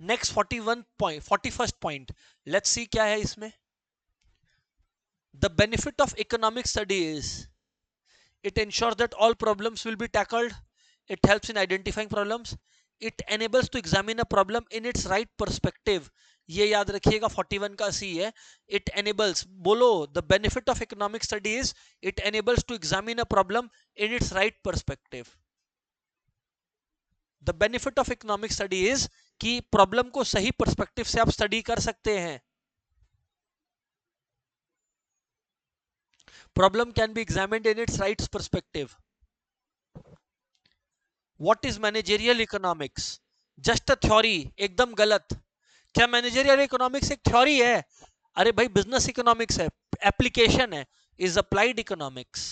Next 41 point, 41st point, let's see क्या है इसमें। The benefit of economic study is it ensures that all problems will be tackled, it helps in identifying problems, it enables to examine a problem in its right perspective। ये याद रखिएगा 41 का सी है। it enables, बोलो, the benefit of economic study is it enables to examine a problem in its right perspective। the benefit of economic study is कि problem को सही perspective से आप स्टडी कर सकते हैं। problem can be examined in its right perspective। What is managerial economics? Just a theory, एकदम गलत। क्या मैनेजरियल इकोनॉमिक्स एक थ्योरी है? अरे भाई बिजनेस इकोनॉमिक्स है, एप्लीकेशन है, is applied economics.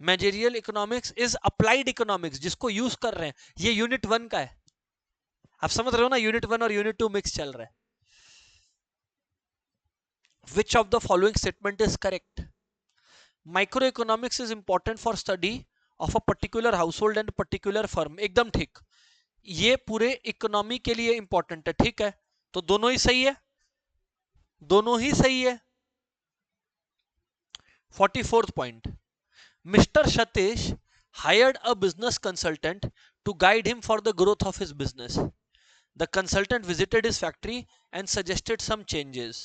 Managerial economics is applied economics, जिसको यूज कर रहे हैं। ये यूनिट 1 का है, आप समझ रहे हो ना, यूनिट 1 और यूनिट 2 मिक्स चल रहा है। विच of the following statement is correct? Micro economics is important for study of a particular house hold and particular firm, एकदम ठीक। ये पूरे इकोनॉमी के लिए इंपॉर्टेंट है, ठीक है, तो दोनों ही सही है, दोनों ही सही है। 44th point, mister Satish hired a business consultant to guide him for the growth of his business। The consultant visited his factory and suggested some changes।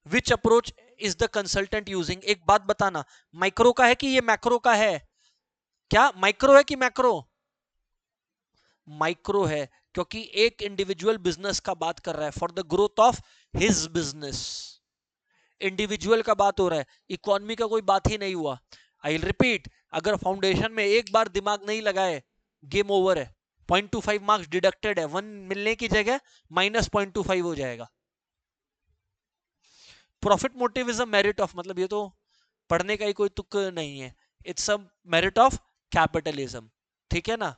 Which approach is the consultant using? एक बात बताना, micro का है कि ये macro का है? क्या माइक्रो है कि मैक्रो? माइक्रो है, क्योंकि एक इंडिविजुअल बिजनेस का बात कर रहा है, for the growth of his business. Individual का बात हो रहा है, इकोनॉमी का कोई बात ही नहीं हुआ। आई रिपीट, अगर फाउंडेशन में एक बार दिमाग नहीं लगाए, गेम ओवर है। 0.25 मार्क्स डिडक्टेड है, 1 मिलने की जगह -0.25 हो जाएगा। Profit motive is a merit of, मतलब ये तो पढ़ने का ही कोई तुक नहीं है, it's a merit of capitalism, ठीक है ना।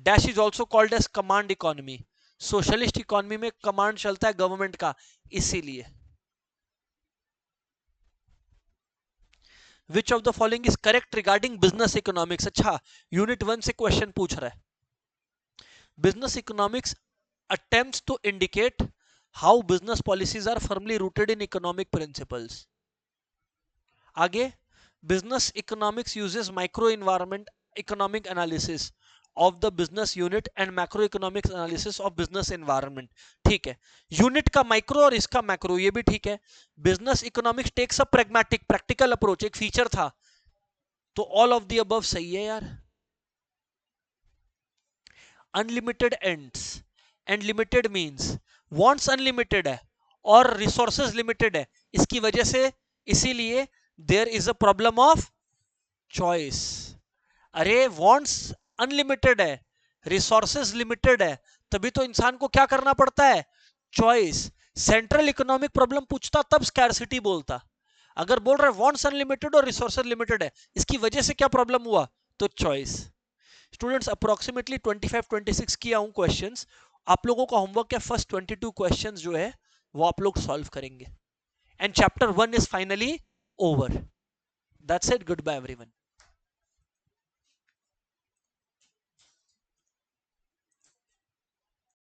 Dash is also called as command economy. Socialist economy में कमांड चलता है गवर्नमेंट का, इसीलिए। Which of the following is correct regarding business economics? अच्छा, यूनिट 1 से क्वेश्चन पूछ रहा है। Business economics attempts to indicate how business policies are firmly rooted in economic principles। आगे, business economics uses micro environment economic analysis of the business unit and macro economics analysis of business environment. ठीक है, unit का micro और इसका macro, ये भी ठीक है। Business economics takes a pragmatic practical approach, एक फीचर था, तो ऑल ऑफ द अबव सही है यार। Unlimited ends and limited means wants unlimited है और रिसोर्सेज लिमिटेड है, इसकी वजह से, इसीलिए there is a problem of choice. अरे वांट्स अनलिमिटेड है, रिसोर्सेज लिमिटेड है, तभी तो इंसान को क्या करना पड़ता है, चॉइस। सेंट्रल इकोनॉमिक प्रॉब्लम पूछता तब स्कैरसिटी बोलता, अगर बोल रहे वांट्स अनलिमिटेड और रिसोर्सेज लिमिटेड है, इसकी वजह से क्या प्रॉब्लम हुआ, तो चॉइस। स्टूडेंट्स अप्रोक्सीमेटली 25-26 किया हूं क्वेश्चंस, आप लोगों का होमवर्क है फर्स्ट 22 क्वेश्चंस जो है वो आप लोग सॉल्व करेंगे, and chapter 1 is finally over. That's it, goodbye everyone.